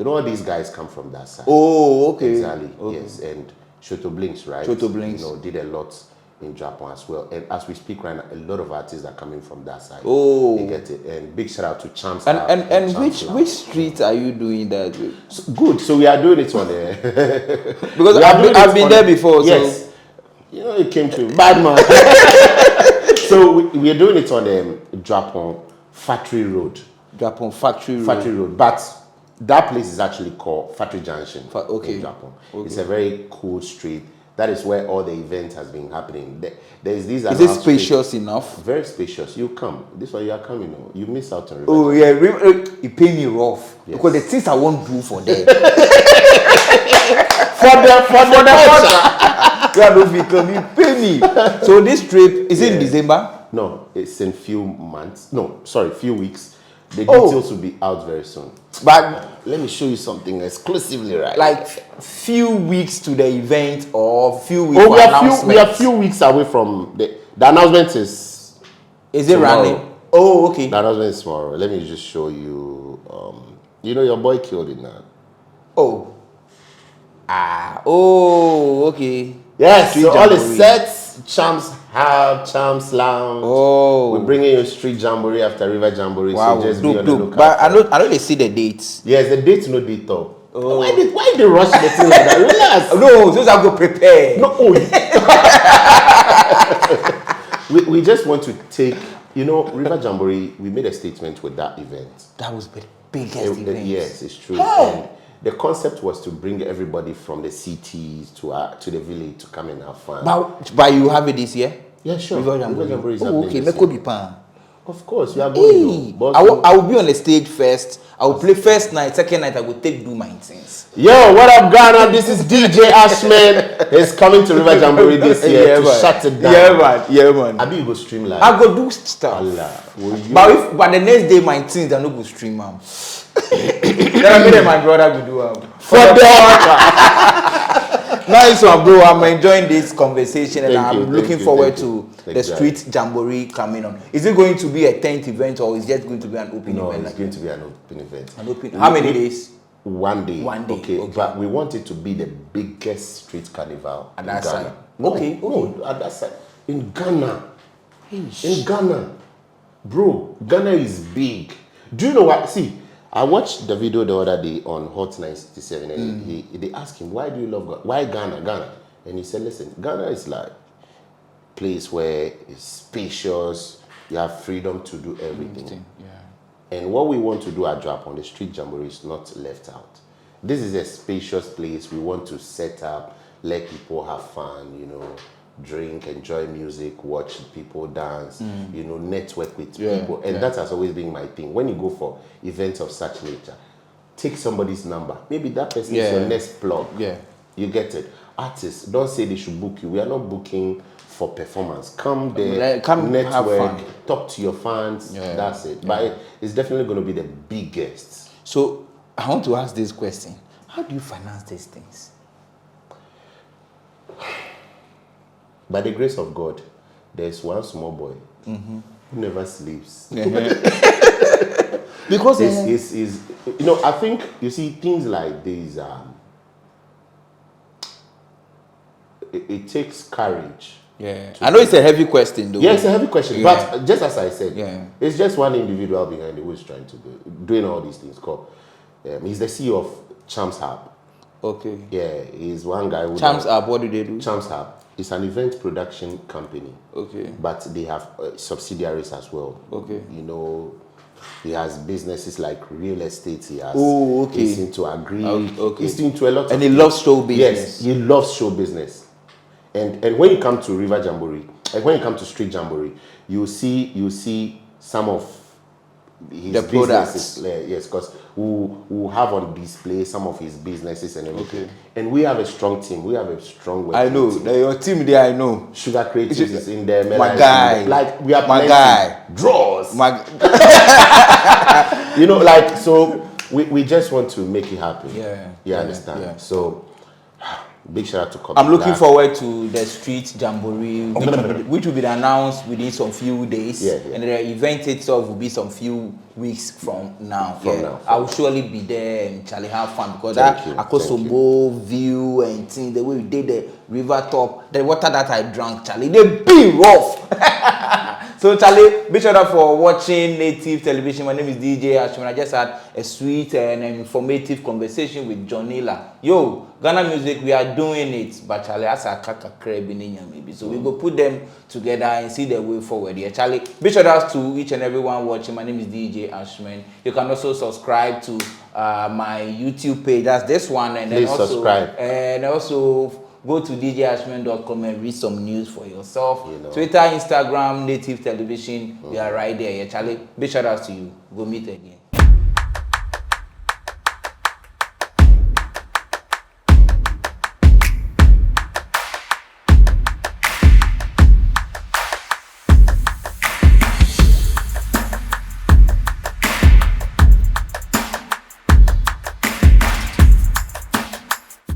S3: all these guys come from that side.
S2: Oh, okay.
S3: Exactly,
S2: okay.
S3: yes. And Shoto Blinks, right?
S2: Shoto Blinks.
S3: Did a lot in Japan as well. And as we speak right now, a lot of artists are coming from that side.
S2: Oh.
S3: You get it. And big shout out to Champs.
S2: And which street are you doing that with?
S3: So, good. So we are doing it on there.
S2: Because I've been there before.
S3: Yes.
S2: So.
S3: It came to bad man. So we are doing it on Japan Factory Road.
S2: Japan Factory Road.
S3: But that place is actually called Factory Junction
S2: in
S3: Japan.
S2: Okay.
S3: It's a very cool street. That is where all the event has been happening. There's these.
S2: Is it spacious enough?
S3: Very spacious. You come. This one you are coming. You miss out on.
S2: Oh yeah, you pay me rough because the things I won't do for them. for the you pay me. So this trip is it in December?
S3: No, it's in few months. No, sorry, few weeks. The details will be out very soon.
S2: But
S3: let me show you something exclusively, right?
S2: Like few weeks to the event or few weeks for announcement.
S3: We are few weeks away from the announcement is
S2: it
S3: tomorrow.
S2: running? Oh, okay.
S3: The announcement is tomorrow. Let me just show you. Your boy killed it now.
S2: Oh. Oh, okay.
S3: Yes, so all the sets, Champs Hub, Champs Lounge.
S2: Oh.
S3: We're bringing you Street Jamboree after River Jamboree.
S2: Wow,
S3: so just be on the lookout.
S2: But I know they see the dates.
S3: Yes, the dates no date up.
S2: Oh.
S3: Why they rush the thing like that? Relax.
S2: No, those are go prepare.
S3: No, we just want to take, River Jamboree, we made a statement with that event.
S2: That was the biggest event.
S3: Yes, it's true.
S2: Hey.
S3: And the concept was to bring everybody from the cities to the village to come and have fun.
S2: But you have it this year?
S3: Yeah, sure.
S2: River Jamboree is happening
S3: okay.
S2: Meko be pan.
S3: Of course, we are going.
S2: Hey, I will be on the stage first. I will play first night, second night I will do my things.
S3: Yo, what up, Ghana? This is DJ Ashman. He's coming to River Jamboree this year to shut it down.
S2: Yeah, man.
S3: I be you go stream live.
S2: I go do stuff. But the next day my things I no go stream am. Then I made my brother go do for the nice one, bro. I'm enjoying this conversation and I'm looking forward to the street jamboree coming on. Is it going to be a tent event or is it just going to be an open event?
S3: No, it's going to be an open event.
S2: How many days?
S3: 1 day.
S2: 1 day.
S3: Okay. But we want it to be the biggest street carnival
S2: at that
S3: Ghana.
S2: side.
S3: Okay. No, at that side. In Ghana. In Ghana. Bro, Ghana is big. Do you know what? See, I watched the video the other day on Hot 967 and they asked him, why do you love Ghana? Why Ghana? And he said, listen, Ghana is like a place where it's spacious, you have freedom to do everything. Yeah. And what we want to do at Japan, the street jamboree, is not left out. This is a spacious place. We want to set up, let people have fun, drink, enjoy music, watch people dance, network with people. And that has always been my thing. When you go for events of such nature, take somebody's number. Maybe that person is your next plug. Yeah. You get it. Artists, don't say they should book you. We are not booking for performance. Come there, come network, talk to your fans. That's it. Yeah. But it's definitely going to be the biggest.
S2: So I want to ask this question. How do you finance these things?
S3: By the grace of God, there's one small boy who never sleeps.
S2: Because
S3: is you know, I think you see things like these. It takes courage.
S2: Yeah, I know it's a heavy question though.
S3: Yeah, it's a heavy question,
S2: Yeah.
S3: but just as I said,
S2: Yeah.
S3: it's just one individual behind it who is trying to do doing all these things. Called he's the CEO of Champs Hub.
S2: Okay.
S3: Yeah, he's one guy who
S2: Champs Hub, what do they do?
S3: Champs Hub. It's an event production company.
S2: Okay.
S3: But they have subsidiaries as well.
S2: Okay.
S3: You know, he has businesses like real estate. He has.
S2: Oh, okay.
S3: He's into agri.
S2: Okay.
S3: He's into a lot.
S2: And he loves show business.
S3: Yes, he loves show business. And when you come to River Jamboree, like when you come to Street Jamboree, you see some of his
S2: the
S3: businesses. Yes, because we have on display some of his businesses and everything.
S2: Okay.
S3: And we have a strong team. We have a strong working
S2: I know.
S3: team.
S2: Your team there, I know.
S3: Sugar Creatives is in there.
S2: My guy.
S3: Like we are
S2: my
S3: plenty.
S2: guy.
S3: Draws.
S2: My
S3: You know, like, so we just want to make it happen.
S2: Yeah.
S3: You understand?
S2: Yeah.
S3: So big shout out to Kobe
S2: I'm looking
S3: Black.
S2: forward to the street jamboree, which will be announced within some few days.
S3: Yeah.
S2: And the event itself will be some few weeks from now.
S3: Now.
S2: I will surely be there and Charlie have fun because
S3: Thank you.
S2: Akosombo view and things, the way we did the river top, the water that I drank, Charlie, they be rough. So Charlie, big shout out for watching Native Television. My name is DJ Ashman. I just had a sweet and informative conversation with Jonilar. Yo, Ghana music, we are doing it, but Charlie, as a kaka maybe. So we go put them together and see the way forward here. Charlie, big shout out to each and everyone watching. My name is DJ Ashman. You can also subscribe to my YouTube page. That's this one, and then
S3: Please
S2: also
S3: subscribe.
S2: And also go to djashman.com and read some news for yourself.
S3: You know.
S2: Twitter, Instagram, Native Television, we are right there. Yeah, Charlie, big shout out to you. Go meet again.